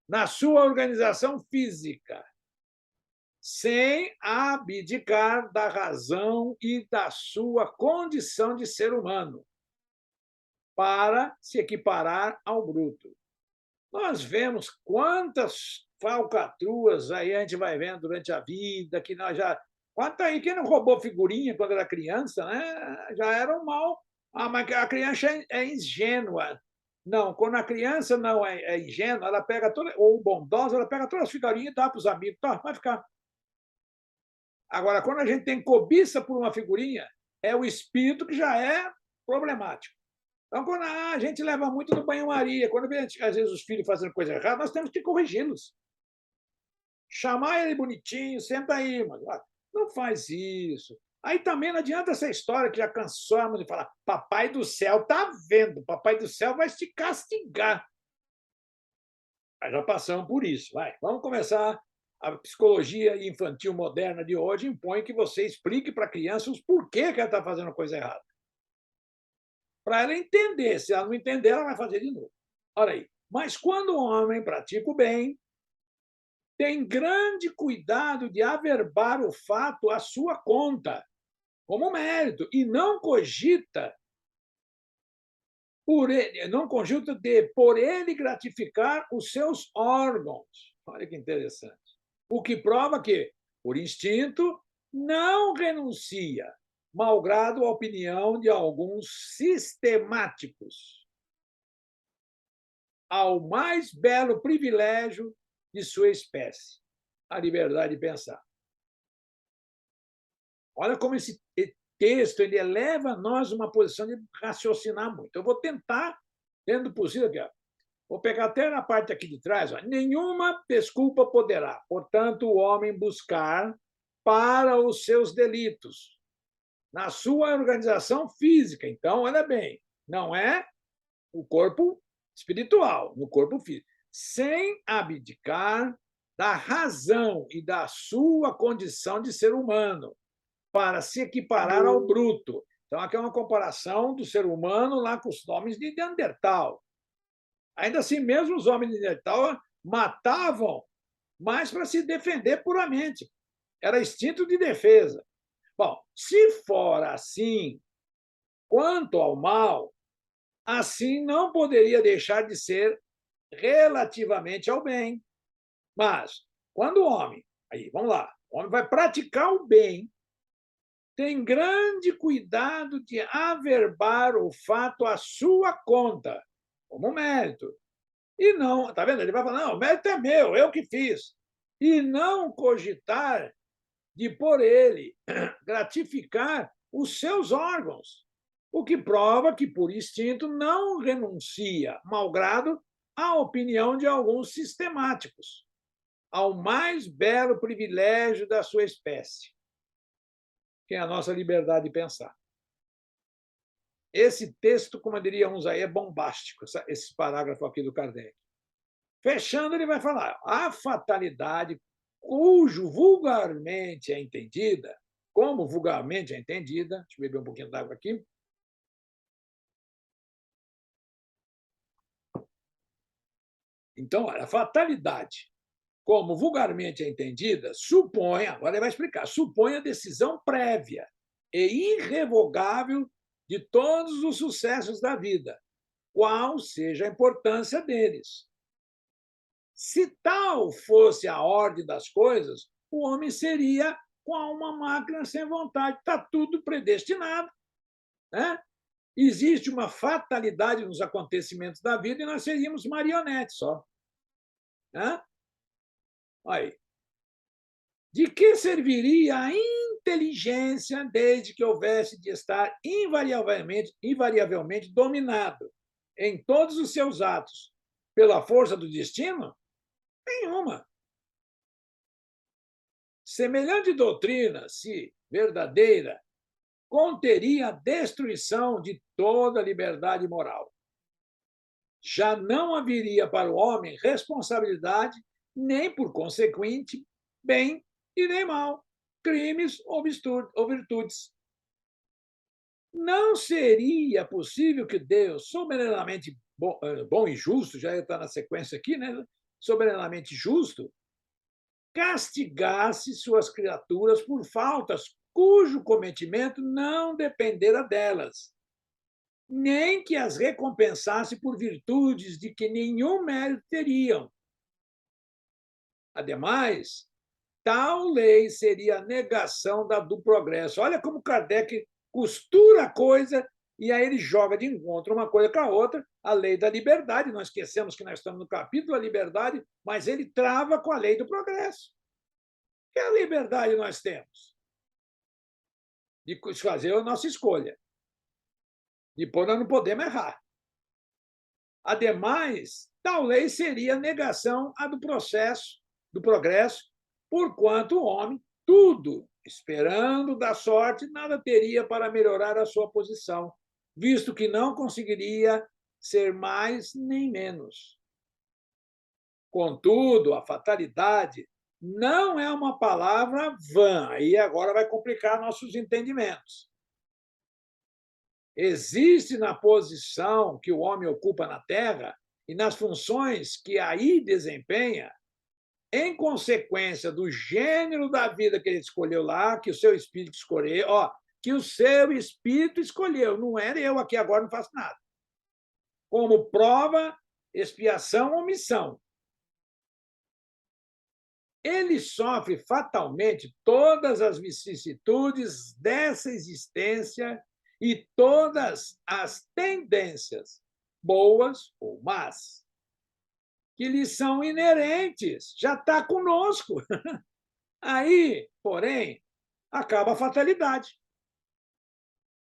na sua organização física, sem abdicar da razão e da sua condição de ser humano, para se equiparar ao bruto. Nós vemos quantas falcatruas aí a gente vai vendo durante a vida, que nós já. Quanto aí, quem não roubou figurinha quando era criança, né? Já era um mal. Ah, mas a criança é ingênua. Não, quando a criança não é ingênua, ela pega toda, ou bondosa, ela pega todas as figurinhas e dá para os amigos. Tá, vai ficar. Agora, quando a gente tem cobiça por uma figurinha, é o espírito que já é problemático. Então, quando a gente leva muito no banho-maria, quando vê, às vezes, os filhos fazendo coisa errada, nós temos que corrigi-los. Chamar ele bonitinho, senta aí, mas não faz isso. Aí também não adianta essa história que já cansamos de falar, papai do céu está vendo, papai do céu vai te castigar. Mas já passamos por isso. Vai, vamos começar. A psicologia infantil moderna de hoje impõe que você explique para a criança os porquê que ela está fazendo coisa errada. Para ela entender. Se ela não entender, ela vai fazer de novo. Olha aí. Mas quando o homem pratica o bem, tem grande cuidado de averbar o fato à sua conta, como mérito, e não cogita por ele gratificar os seus órgãos. Olha que interessante. O que prova que, por instinto, não renuncia, malgrado a opinião de alguns sistemáticos, ao mais belo privilégio de sua espécie, a liberdade de pensar. Olha como esse texto ele eleva a nós uma posição de raciocinar muito. Eu vou tentar, dentro do possível, aqui, ó. Vou pegar até na parte aqui de trás. Ó. Nenhuma desculpa poderá, portanto, o homem buscar para os seus delitos, na sua organização física. Então, olha bem, não é o corpo espiritual, no corpo físico, sem abdicar da razão e da sua condição de ser humano, para se equiparar ao bruto. Então, aqui é uma comparação do ser humano lá com os homens de Neandertal. Ainda assim, mesmo os homens de Neandertal matavam, mas para se defender puramente. Era instinto de defesa. Bom, se for assim, quanto ao mal, assim não poderia deixar de ser relativamente ao bem. Mas, quando o homem, aí, vamos lá, o homem vai praticar o bem, tem grande cuidado de averbar o fato à sua conta, como mérito. E não, tá vendo? Ele vai falar, não, o mérito é meu, eu que fiz. E não cogitar de por ele gratificar os seus órgãos, o que prova que, por instinto, não renuncia, malgrado a opinião de alguns sistemáticos, ao mais belo privilégio da sua espécie, que é a nossa liberdade de pensar. Esse texto, como diríamos aí, é bombástico, esse parágrafo aqui do Kardec. Fechando, ele vai falar: a fatalidade, cujo vulgarmente é entendida, como vulgarmente é entendida, deixa eu beber um pouquinho d'água aqui. Então, olha, a fatalidade, como vulgarmente é entendida, supõe, agora ele vai explicar, supõe a decisão prévia e irrevogável de todos os sucessos da vida, qual seja a importância deles. Se tal fosse a ordem das coisas, o homem seria com uma máquina sem vontade. Está tudo predestinado. Né? Existe uma fatalidade nos acontecimentos da vida e nós seríamos marionetes só. Né? Aí. De que serviria a inteligência desde que houvesse de estar invariavelmente dominado em todos os seus atos pela força do destino? Nenhuma. Semelhante doutrina, se verdadeira, conteria a destruição de toda liberdade moral. Já não haveria para o homem responsabilidade, nem por consequente, bem e nem mal, crimes ou virtudes. Não seria possível que Deus, soberanamente bom e justo, já está na sequência aqui, né? Soberanamente justo, castigasse suas criaturas por faltas cujo cometimento não dependera delas, nem que as recompensasse por virtudes de que nenhum mérito teriam. Ademais, tal lei seria a negação do progresso. Olha como Kardec costura a coisa e aí ele joga de encontro uma coisa com a outra, a lei da liberdade. Não esquecemos que nós estamos no capítulo da liberdade, mas ele trava com a lei do progresso. Que a liberdade nós temos de fazer a nossa escolha. Depois nós não podemos errar. Ademais, tal lei seria negação a do processo, do progresso, porquanto o homem, tudo esperando da sorte, nada teria para melhorar a sua posição, visto que não conseguiria ser mais nem menos. Contudo, a fatalidade não é uma palavra vã, aí agora vai complicar nossos entendimentos. Existe na posição que o homem ocupa na Terra e nas funções que aí desempenha, em consequência do gênero da vida que ele escolheu lá, que o seu espírito escolheu, que o seu espírito escolheu, não era eu aqui agora, não faço nada. Como prova, expiação ou missão. Ele sofre fatalmente todas as vicissitudes dessa existência e todas as tendências, boas ou más, que lhe são inerentes, já está conosco. Aí, porém, acaba a fatalidade,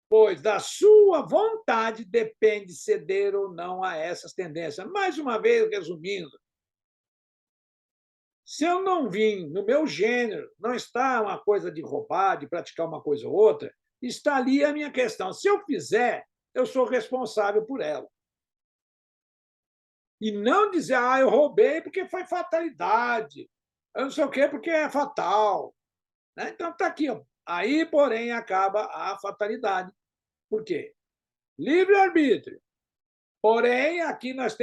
pois da sua vontade depende ceder ou não a essas tendências. Mais uma vez, resumindo, se eu não vim no meu gênero, não está uma coisa de roubar, de praticar uma coisa ou outra, está ali a minha questão. Se eu fizer, eu sou responsável por ela. E não dizer, eu roubei porque foi fatalidade, eu não sei o quê porque é fatal. Então, está aqui. Aí, porém, acaba a fatalidade. Por quê? Livre-arbítrio. Porém, aqui nós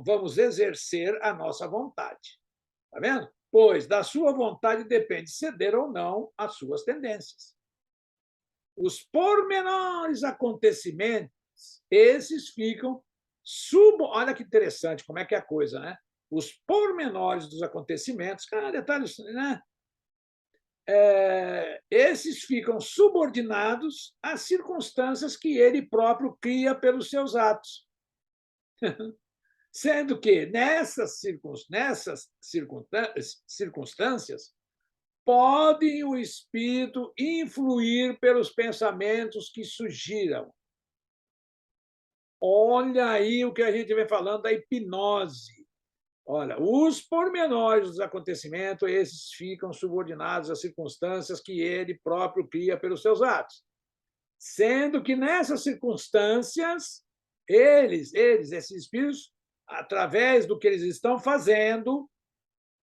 vamos exercer a nossa vontade. Está vendo? Pois da sua vontade depende ceder ou não às suas tendências. Os pormenores acontecimentos, esses ficam olha que interessante como é que é a coisa, né? Os pormenores dos acontecimentos, cada detalhe, né? Esses ficam subordinados às circunstâncias que ele próprio cria pelos seus atos. Sendo que nessas circunstâncias pode o espírito influir pelos pensamentos que surgiram, Olha aí o que a gente vem falando da hipnose. Olha, os pormenores dos acontecimentos, esses ficam subordinados às circunstâncias que ele próprio cria pelos seus atos. Sendo que nessas circunstâncias, esses espíritos, através do que eles estão fazendo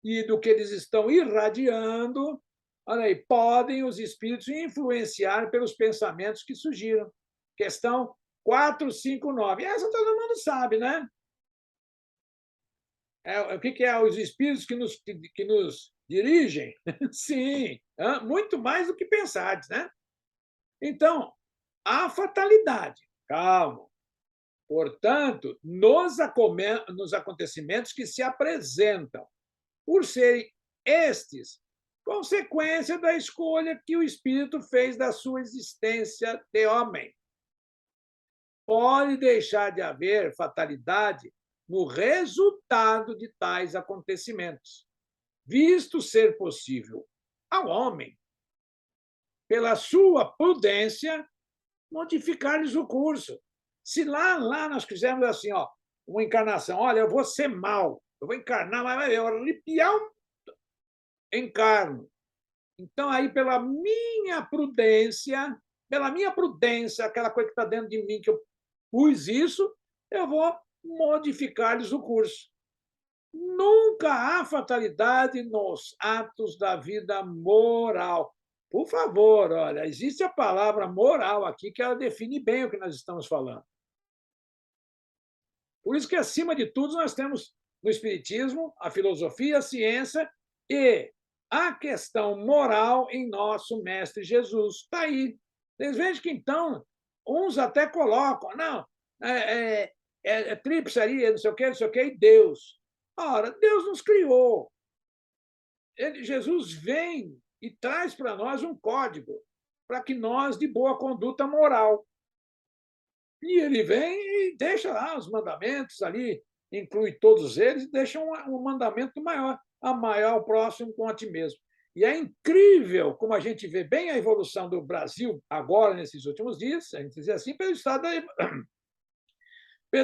e do que eles estão irradiando, olha aí, podem os espíritos influenciar pelos pensamentos que surgiram. Questão 459. Essa todo mundo sabe, né? O que é os espíritos que nos dirigem? Sim, muito mais do que pensar, né? Então, a fatalidade, calma. Portanto, nos acontecimentos que se apresentam, por serem estes consequência da escolha que o espírito fez da sua existência de homem. Pode deixar de haver fatalidade no resultado de tais acontecimentos, visto ser possível ao homem, pela sua prudência, modificar-lhes o curso. Se lá nós fizermos assim, ó, uma encarnação, olha, eu vou ser mal, eu vou encarnar, mas eu arrepiar encarno. Então, aí, pela minha prudência, aquela coisa que está dentro de mim, que eu pus isso, eu vou modificar-lhes o curso. Nunca há fatalidade nos atos da vida moral. Por favor, olha, existe a palavra moral aqui que ela define bem o que nós estamos falando. Por isso que, acima de tudo, nós temos no Espiritismo a filosofia, a ciência e a questão moral em nosso Mestre Jesus. Está aí. Vocês vejam que, então, uns até colocam, não, tríplice, não sei o quê, e Deus. Ora, Deus nos criou. Jesus vem e traz para nós um código para que nós, de boa conduta moral. E ele vem e deixa lá os mandamentos ali, inclui todos eles, e deixa um mandamento maior: amar ao próximo com a ti mesmo. E é incrível como a gente vê bem a evolução do Brasil agora, nesses últimos dias, a gente diz assim, pelo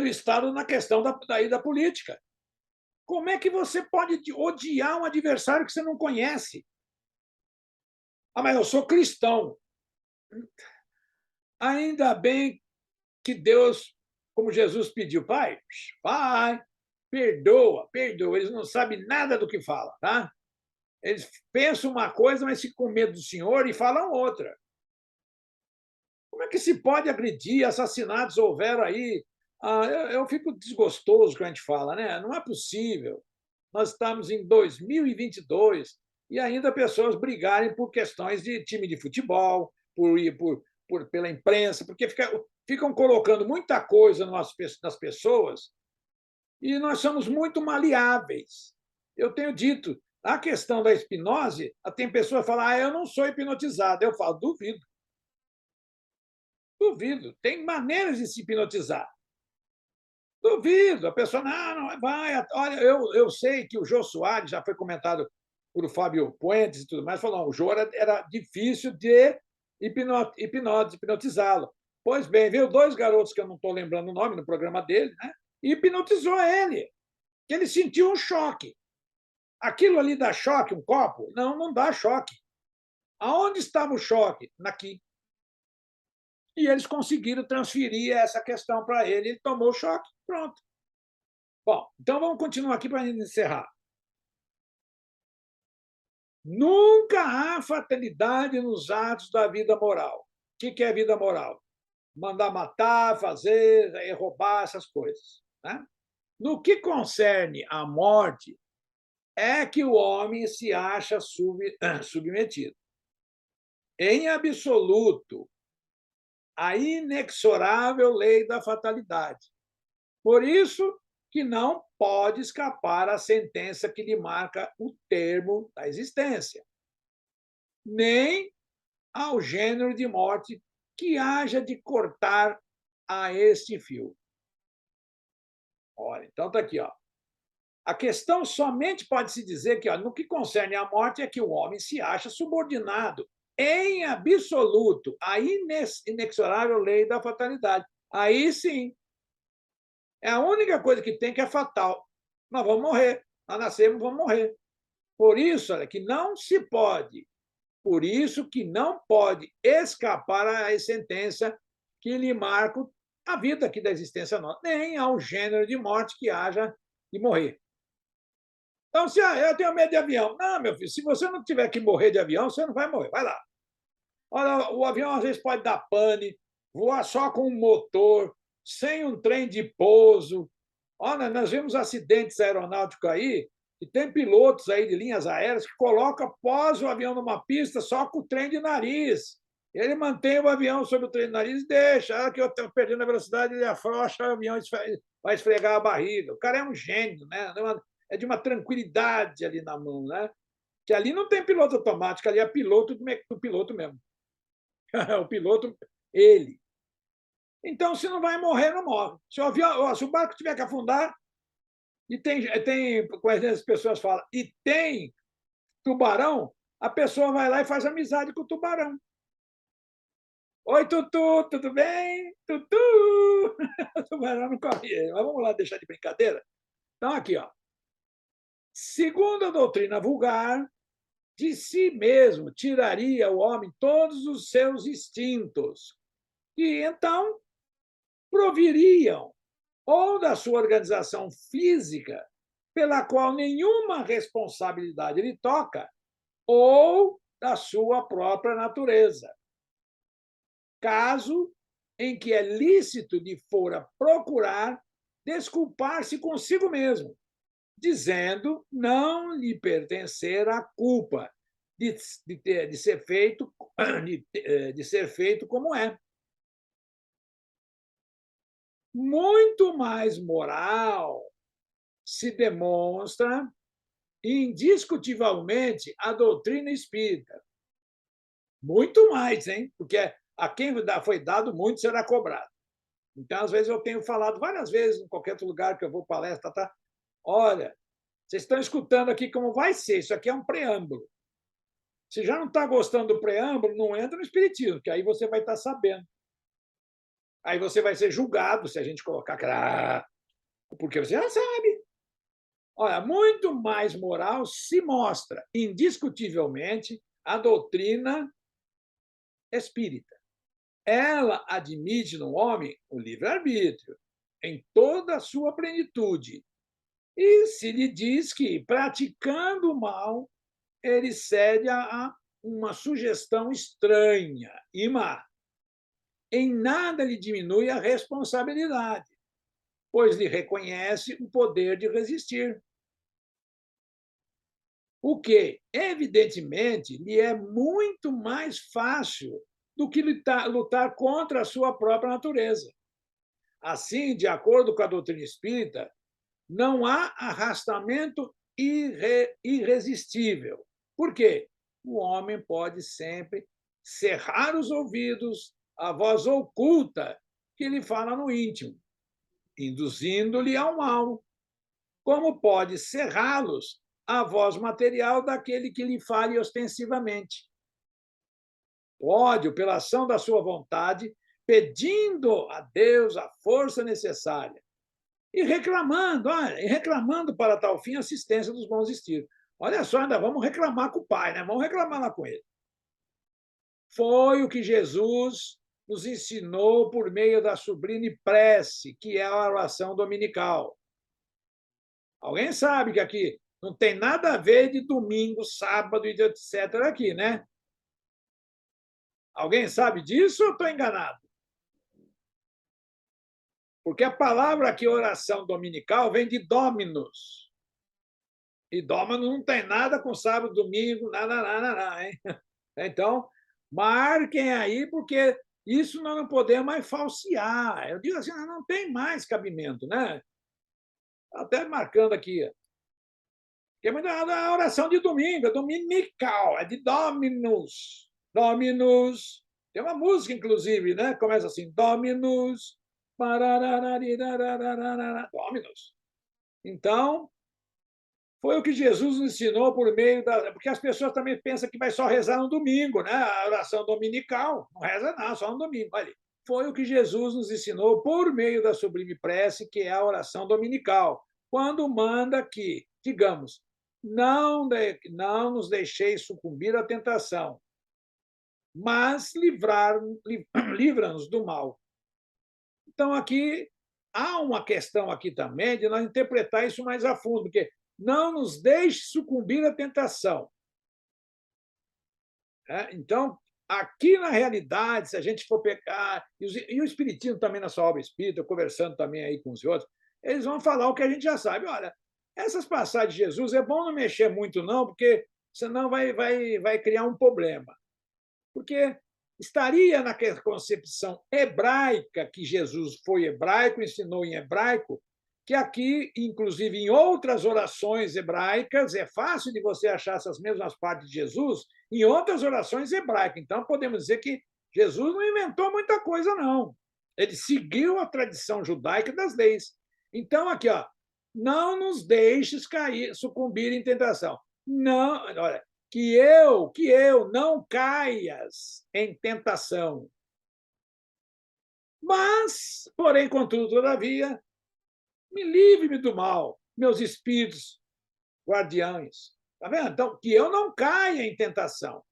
Estado na questão da política. Como é que você pode odiar um adversário que você não conhece? Ah, mas eu sou cristão. Ainda bem que Deus, como Jesus pediu, Pai, perdoa. Eles não sabem nada do que falam, tá? Eles pensam uma coisa, mas ficam com medo do Senhor e falam outra. Como é que se pode agredir? Assassinatos houveram aí. Eu fico desgostoso quando a gente fala, né? Não é possível. Nós estamos em 2022 e ainda pessoas brigarem por questões de time de futebol, pela imprensa, porque ficam colocando muita coisa nas pessoas e nós somos muito maleáveis. Eu tenho dito, a questão da hipnose, tem pessoas que falam, eu não sou hipnotizado. Eu falo, duvido. Duvido. Tem maneiras de se hipnotizar. Duvido. A pessoa, não vai. Olha, eu sei que o Jô Soares, já foi comentado por Fábio Puentes e tudo mais, falou, o Jô era difícil de hipnotizá-lo. Pois bem, veio dois garotos que eu não estou lembrando o nome no programa dele, né? E hipnotizou ele. Ele sentiu um choque. Aquilo ali dá choque, um copo? Não dá choque. Aonde estava o choque? Aqui. E eles conseguiram transferir essa questão para ele. Ele tomou o choque. Pronto. Bom, então vamos continuar aqui para encerrar. Nunca há fatalidade nos atos da vida moral. O que é vida moral? Mandar matar, fazer, roubar, essas coisas. Né? No que concerne à morte, é que o homem se acha submetido. Em absoluto, a inexorável lei da fatalidade. Por isso que não pode escapar à sentença que lhe marca o termo da existência, nem ao gênero de morte que haja de cortar a este fio. Olha, então está aqui, ó. A questão somente pode se dizer que, ó, no que concerne à morte, é que o homem se acha subordinado em absoluto à inexorável lei da fatalidade. Aí sim, É a única coisa que tem que é fatal. Nós vamos morrer. Nós nascemos, vamos morrer. Por isso, olha, que não se pode, por isso que não pode escapar à sentença que lhe marca a vida aqui da existência nossa, nem ao gênero de morte que haja de morrer. Então, se eu tenho medo de avião, não, meu filho, se você não tiver que morrer de avião, você não vai morrer, vai lá. Olha, o avião às vezes pode dar pane, voar só com um motor, sem um trem de pouso. Olha, nós vemos acidentes aeronáuticos aí, e tem pilotos aí de linhas aéreas que colocam pós o avião numa pista só com o trem de nariz. Ele mantém o avião sobre o trem de nariz e deixa. A que eu estou perdendo a velocidade, ele afrouxa, o avião vai esfregar a barriga. O cara é um gênio, né? É de uma tranquilidade ali na mão, né? Que ali não tem piloto automático, ali é piloto do piloto mesmo. O piloto, ele. Então, se não vai morrer, não morre. Se o barco tiver que afundar, e como as pessoas falam, e tem tubarão, a pessoa vai lá e faz amizade com o tubarão. Oi, Tutu, tudo bem? Tutu! O tubarão não corre. Mas vamos lá deixar de brincadeira? Então, aqui, ó. Segundo a doutrina vulgar, de si mesmo tiraria o homem todos os seus instintos, e então proviriam ou da sua organização física, pela qual nenhuma responsabilidade lhe toca, ou da sua própria natureza. Caso em que é lícito de fora procurar desculpar-se consigo mesmo, dizendo não lhe pertencer a culpa de ser feito como é. Muito mais moral se demonstra indiscutivelmente a doutrina espírita. Muito mais, hein? Porque a quem foi dado muito será cobrado. Então, às vezes, eu tenho falado várias vezes, em qualquer outro lugar que eu vou palestra, tá? Olha, vocês estão escutando aqui como vai ser, isso aqui é um preâmbulo. Se já não está gostando do preâmbulo, não entra no espiritismo, que aí você vai estar sabendo. Aí você vai ser julgado se a gente colocar, porque você já sabe. Olha, muito mais moral se mostra, indiscutivelmente, a doutrina espírita. Ela admite no homem o livre-arbítrio, em toda a sua plenitude. E se lhe diz que, praticando o mal, ele cede a uma sugestão estranha e má. Em nada lhe diminui a responsabilidade, pois lhe reconhece o poder de resistir. O que, evidentemente, lhe é muito mais fácil do que lutar contra a sua própria natureza. Assim, de acordo com a doutrina espírita, não há arrastamento irresistível. Por quê? O homem pode sempre cerrar os ouvidos à voz oculta que lhe fala no íntimo, induzindo-lhe ao mal, como pode cerrá-los à voz material daquele que lhe fale ostensivamente. Pode, pela ação da sua vontade, pedindo a Deus a força necessária e reclamando para tal fim a assistência dos bons espíritos. Olha só, ainda vamos reclamar com o Pai, né? Vamos reclamar lá com ele. Foi o que Jesus nos ensinou por meio da sublime prece, que é a oração dominical. Alguém sabe que aqui não tem nada a ver de domingo, sábado e etc. aqui, né? Alguém sabe disso ou estou enganado? Porque a palavra aqui, oração dominical, vem de Dominus. E Dominus não tem nada com sábado, domingo, nada, hein? Então, marquem aí, porque isso nós não podemos mais falsear. Eu digo assim, não tem mais cabimento, né? Até marcando aqui. Porque a oração de domingo, é dominical, é de Dominus. Dominus. Tem uma música, inclusive, né? Começa assim, Dominus. Dominus. Então, foi o que Jesus nos ensinou por meio da. Porque as pessoas também pensam que vai só rezar no domingo, né? A oração dominical. Não reza, não, só no domingo. Olha, foi o que Jesus nos ensinou por meio da sublime prece, que é a oração dominical, quando manda que, digamos, não nos deixeis sucumbir à tentação, mas livra-nos do mal. Então, aqui há uma questão aqui também de nós interpretar isso mais a fundo, porque não nos deixe sucumbir à tentação. Então, aqui na realidade, se a gente for pecar, e o Espiritismo também na sua obra espírita, conversando também aí com os outros, eles vão falar o que a gente já sabe. Olha, essas passagens de Jesus é bom não mexer muito, não, porque senão vai criar um problema. Porque estaria na concepção hebraica, que Jesus foi hebraico, ensinou em hebraico, que aqui, inclusive em outras orações hebraicas, é fácil de você achar essas mesmas partes de Jesus em outras orações hebraicas. Então, podemos dizer que Jesus não inventou muita coisa, não. Ele seguiu a tradição judaica das leis. Então, aqui, ó, não nos deixes sucumbir em tentação. Não, olha, que eu não caias em tentação. Mas, porém, contudo, todavia, me livre-me do mal, meus espíritos guardiães. Tá vendo? Então, que eu não caia em tentação.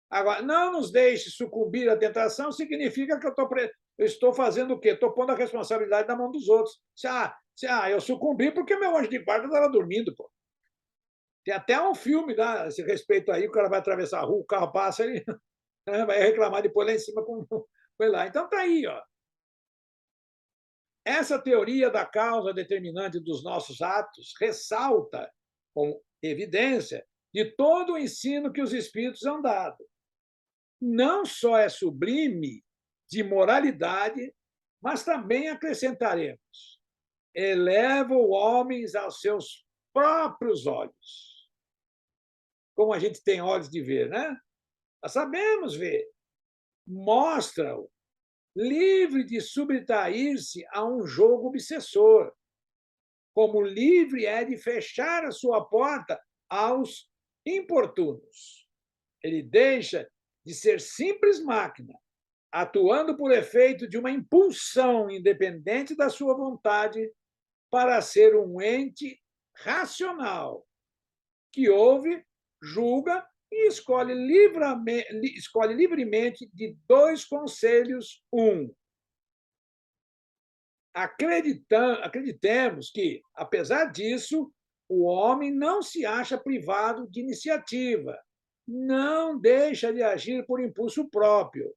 Agora, não nos deixe sucumbir à tentação significa que eu estou fazendo o quê? Estou pondo a responsabilidade na mão dos outros. Eu sucumbi porque meu anjo de guarda estava dormindo, pô. Tem até um filme a esse respeito aí, o cara vai atravessar a rua, o carro passa, ele vai reclamar depois lá em cima como foi lá. Então tá aí, ó. Essa teoria da causa determinante dos nossos atos ressalta com evidência de todo o ensino que os espíritos han dado. Não só é sublime de moralidade, mas também acrescentaremos: eleva o homem aos seus próprios olhos. Como a gente tem olhos de ver, né? Nós sabemos ver. Mostra-o livre de subtrair-se a um jogo obsessor, como livre é de fechar a sua porta aos importunos. Ele deixa de ser simples máquina, atuando por efeito de uma impulsão independente da sua vontade, para ser um ente racional, que ouve, julga e escolhe livremente de dois conselhos um. Acreditemos que, apesar disso, o homem não se acha privado de iniciativa, não deixa de agir por impulso próprio,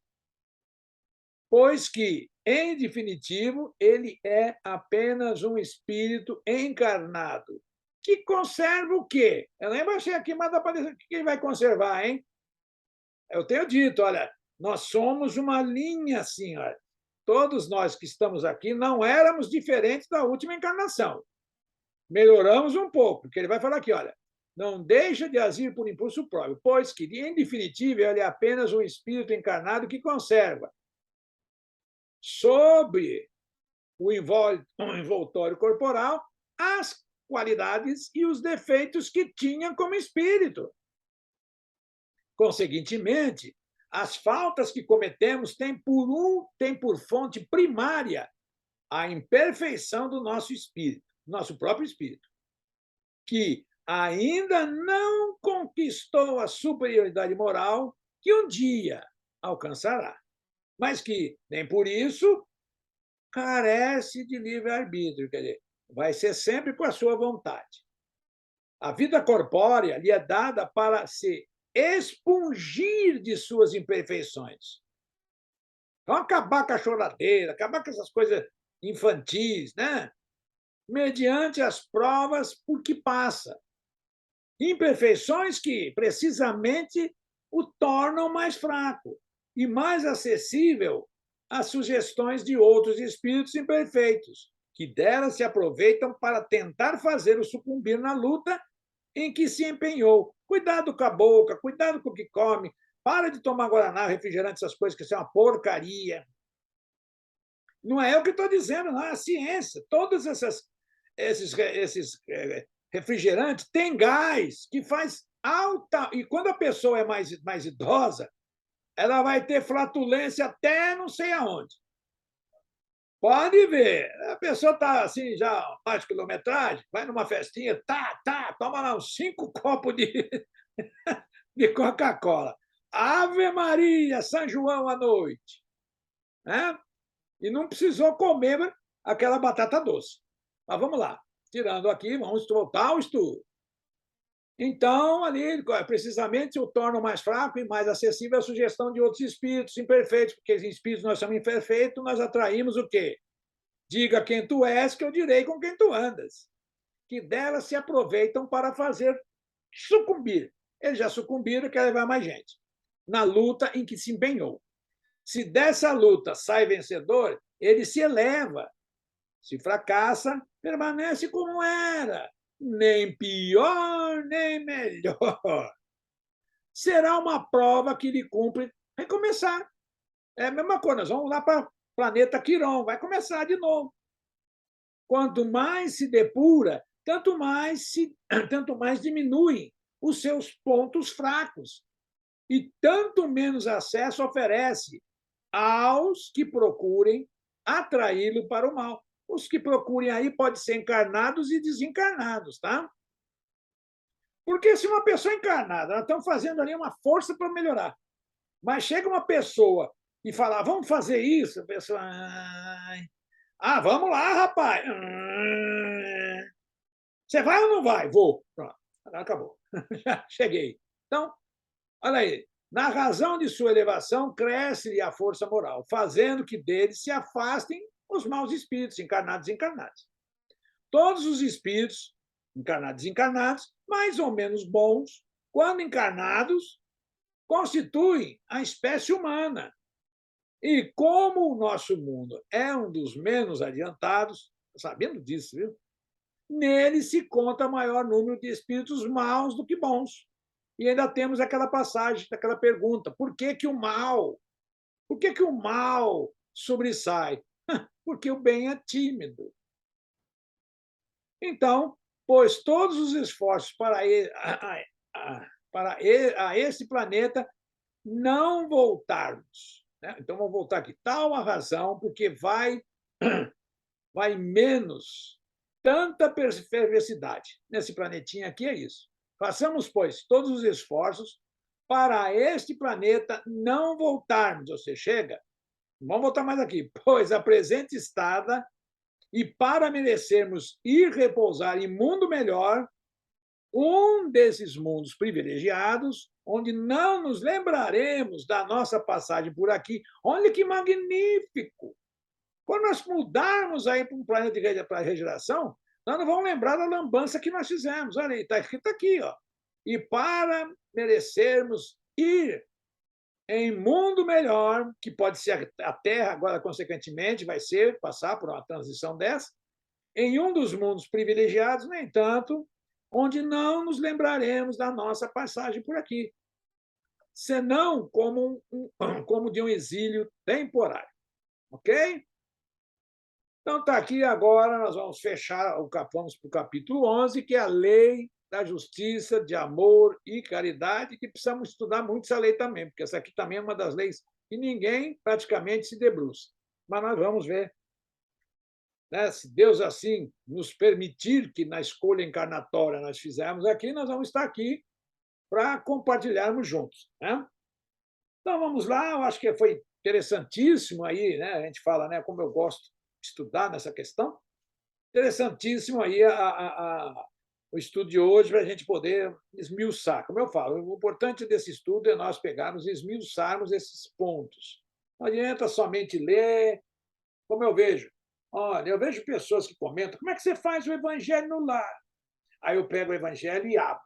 pois que, em definitivo, ele é apenas um espírito encarnado, que conserva o quê? Eu nem baixei aqui, mas dá para dizer o que ele vai conservar, hein? Eu tenho dito, olha, nós somos uma linha assim, olha. Todos nós que estamos aqui não éramos diferentes da última encarnação. Melhoramos um pouco, porque ele vai falar aqui, olha, não deixa de agir por impulso próprio, pois que, em definitivo, ele é apenas um espírito encarnado que conserva, sob o envoltório corporal, as qualidades e os defeitos que tinha como espírito. Conseguintemente, as faltas que cometemos têm por fonte primária a imperfeição do nosso espírito, nosso próprio espírito, que ainda não conquistou a superioridade moral que um dia alcançará, mas que, nem por isso, carece de livre-arbítrio, quer dizer, vai ser sempre com a sua vontade. A vida corpórea lhe é dada para se expungir de suas imperfeições. Então, acabar com a choradeira, acabar com essas coisas infantis, né? Mediante as provas por que passa. Imperfeições que, precisamente, o tornam mais fraco e mais acessível às sugestões de outros espíritos imperfeitos, que delas se aproveitam para tentar fazê-lo sucumbir na luta em que se empenhou. Cuidado com a boca, cuidado com o que come, para de tomar guaraná, refrigerante, essas coisas que são uma porcaria. Não é eu que estou dizendo, não, é a ciência. Todos esses refrigerantes têm gás que faz alta... E quando a pessoa é mais idosa, ela vai ter flatulência até não sei aonde. Pode ver. A pessoa está assim, já mais de quilometragem, vai numa festinha, toma lá uns 5 copos de Coca-Cola. Ave Maria, São João à noite. Né? E não precisou comer aquela batata doce. Mas vamos lá. Tirando aqui, vamos voltar ao estudo. Então, ali, precisamente, o torna mais fraco e mais acessível à sugestão de outros espíritos imperfeitos, porque em espíritos nós somos imperfeitos, nós atraímos o quê? Diga quem tu és, que eu direi com quem tu andas. Que delas se aproveitam para fazer sucumbir. Eles já sucumbiram, quer levar mais gente. Na luta em que se empenhou. Se dessa luta sai vencedor, ele se eleva. Se fracassa, permanece como era, nem pior, nem melhor. Será uma prova que lhe cumpre recomeçar. É a mesma coisa, nós vamos lá para o planeta Quiron, vai começar de novo. Quanto mais se depura, tanto mais diminuem os seus pontos fracos e tanto menos acesso oferece aos que procurem atraí-lo para o mal. Os que procurem aí podem ser encarnados e desencarnados, tá? Porque se uma pessoa encarnada, nós estamos fazendo ali uma força para melhorar, mas chega uma pessoa e fala, vamos fazer isso, a pessoa, vamos lá, rapaz. Você vai ou não vai? Vou. Pronto, acabou. Já cheguei. Então, olha aí, na razão de sua elevação, cresce-lhe a força moral, fazendo que deles se afastem os maus espíritos, encarnados e desencarnados. Todos os espíritos, encarnados e desencarnados, mais ou menos bons, quando encarnados, constituem a espécie humana. E como o nosso mundo é um dos menos adiantados, sabendo disso, viu? Nele se conta maior número de espíritos maus do que bons. E ainda temos aquela passagem, aquela pergunta: por que, que o mal? Por que, que o mal sobressai? Porque o bem é tímido. Então, pois todos os esforços para esse planeta não voltarmos. Né? Então, vamos voltar aqui. Tal a razão, porque vai menos tanta perversidade. Nesse planetinha aqui é isso. Façamos, pois, todos os esforços para este planeta não voltarmos. Você chega, vamos voltar mais aqui, pois a presente estada, e para merecermos ir repousar em mundo melhor, um desses mundos privilegiados, onde não nos lembraremos da nossa passagem por aqui. Olha que magnífico! Quando nós mudarmos aí para um planeta para regeneração, nós não vamos lembrar da lambança que nós fizemos. Olha aí, está escrito aqui, ó. E para merecermos ir em mundo melhor, que pode ser a Terra, agora, consequentemente, vai ser, passar por uma transição dessa, em um dos mundos privilegiados, no entanto, onde não nos lembraremos da nossa passagem por aqui, senão como de um exílio temporário. Ok? Então, está aqui agora, nós vamos fechar, vamos para o capítulo 11, que é a lei da justiça, de amor e caridade, que precisamos estudar muito essa lei também, porque essa aqui também é uma das leis que ninguém praticamente se debruça. Mas nós vamos ver. Né? Se Deus assim nos permitir que na escolha encarnatória nós fizermos aqui, nós vamos estar aqui para compartilharmos juntos. Né? Então, vamos lá, eu acho que foi interessantíssimo aí, né? A gente fala, né, como eu gosto estudar nessa questão. Interessantíssimo aí o estudo de hoje para a gente poder esmiuçar. Como eu falo, o importante desse estudo é nós pegarmos e esmiuçarmos esses pontos. Não adianta somente ler, como eu vejo. Olha, eu vejo pessoas que comentam, como é que você faz o evangelho no lar? Aí eu pego o evangelho e abro,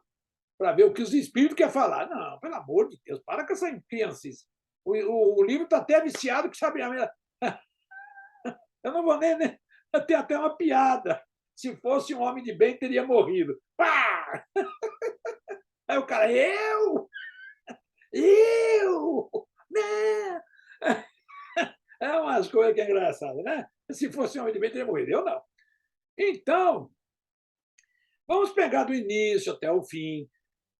para ver o que os espíritos querem falar. Não, pelo amor de Deus, para com essa criancice. O livro está até viciado que sabe. Eu não vou nem ter até uma piada. Se fosse um homem de bem, teria morrido. Pá! Aí o cara, eu? Eu? Né? É umas coisas que é engraçada, né? Se fosse um homem de bem, teria morrido. Eu não. Então, vamos pegar do início até o fim.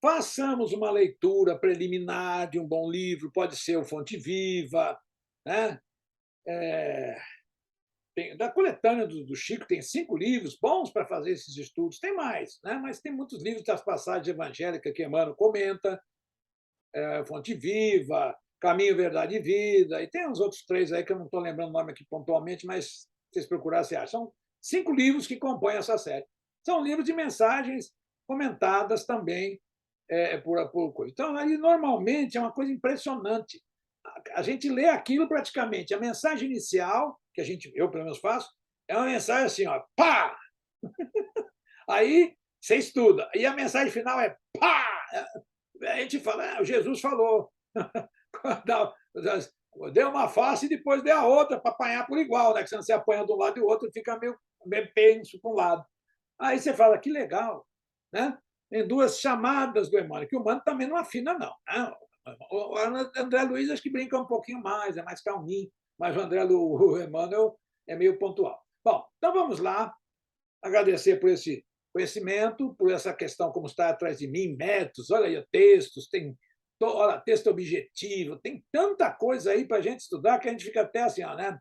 façamos uma leitura preliminar de um bom livro, pode ser o Fonte Viva, né? Da coletânea do Chico, tem 5 livros bons para fazer esses estudos, tem mais, né? Mas tem muitos livros das passagens evangélicas que Emmanuel comenta, Fonte Viva, Caminho, Verdade e Vida, e tem uns outros 3 aí que eu não estou lembrando o nome aqui pontualmente, mas se vocês procurarem, você acha. São 5 livros que compõem essa série. São livros de mensagens comentadas também por coisa. Então, aí, normalmente, é uma coisa impressionante. A gente lê aquilo praticamente. A mensagem inicial, que eu pelo menos faço, é uma mensagem assim, ó, pá! Aí você estuda. E a mensagem final é pá! A gente fala, Jesus falou. Deu uma face e depois deu a outra para apanhar por igual, né? Que senão você apanha de um lado e o outro fica meio penso para um lado. Aí você fala, que legal, né? Tem 2 chamadas do Emmanuel, que o Emmanuel também não afina, não. Né? O André Luiz acho que brinca um pouquinho mais, é mais calminho, mas o Emmanuel é meio pontual. Bom, então vamos lá, agradecer por esse conhecimento, por essa questão, como está atrás de mim, métodos, olha aí, textos, tem olha, texto objetivo, tem tanta coisa aí para a gente estudar que a gente fica até assim, ó, né?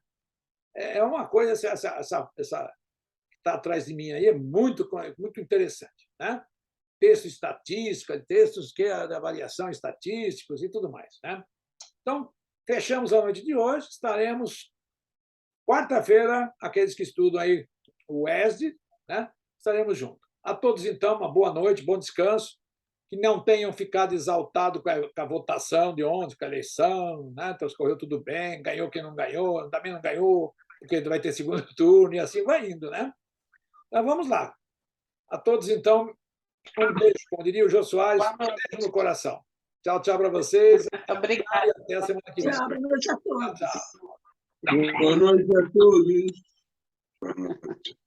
É uma coisa, essa que está atrás de mim aí é muito interessante, né? Texto estatística, textos que é de avaliação estatísticos e tudo mais, né? Então, fechamos a noite de hoje, estaremos quarta-feira, aqueles que estudam aí o ESD, né? Estaremos juntos. A todos, então, uma boa noite, bom descanso, que não tenham ficado exaltados com a votação de ontem, com a eleição, né? Transcorreu tudo bem, ganhou quem não ganhou, também não ganhou, porque vai ter segundo turno, e assim vai indo, né? Então, vamos lá. A todos, então, um beijo, como diria o Jô Soares, um beijo no coração. Tchau, tchau para vocês. Obrigada. E até a semana que vem. Tchau, boa noite a todos. Tchau, tchau. Boa noite a todos. Boa noite.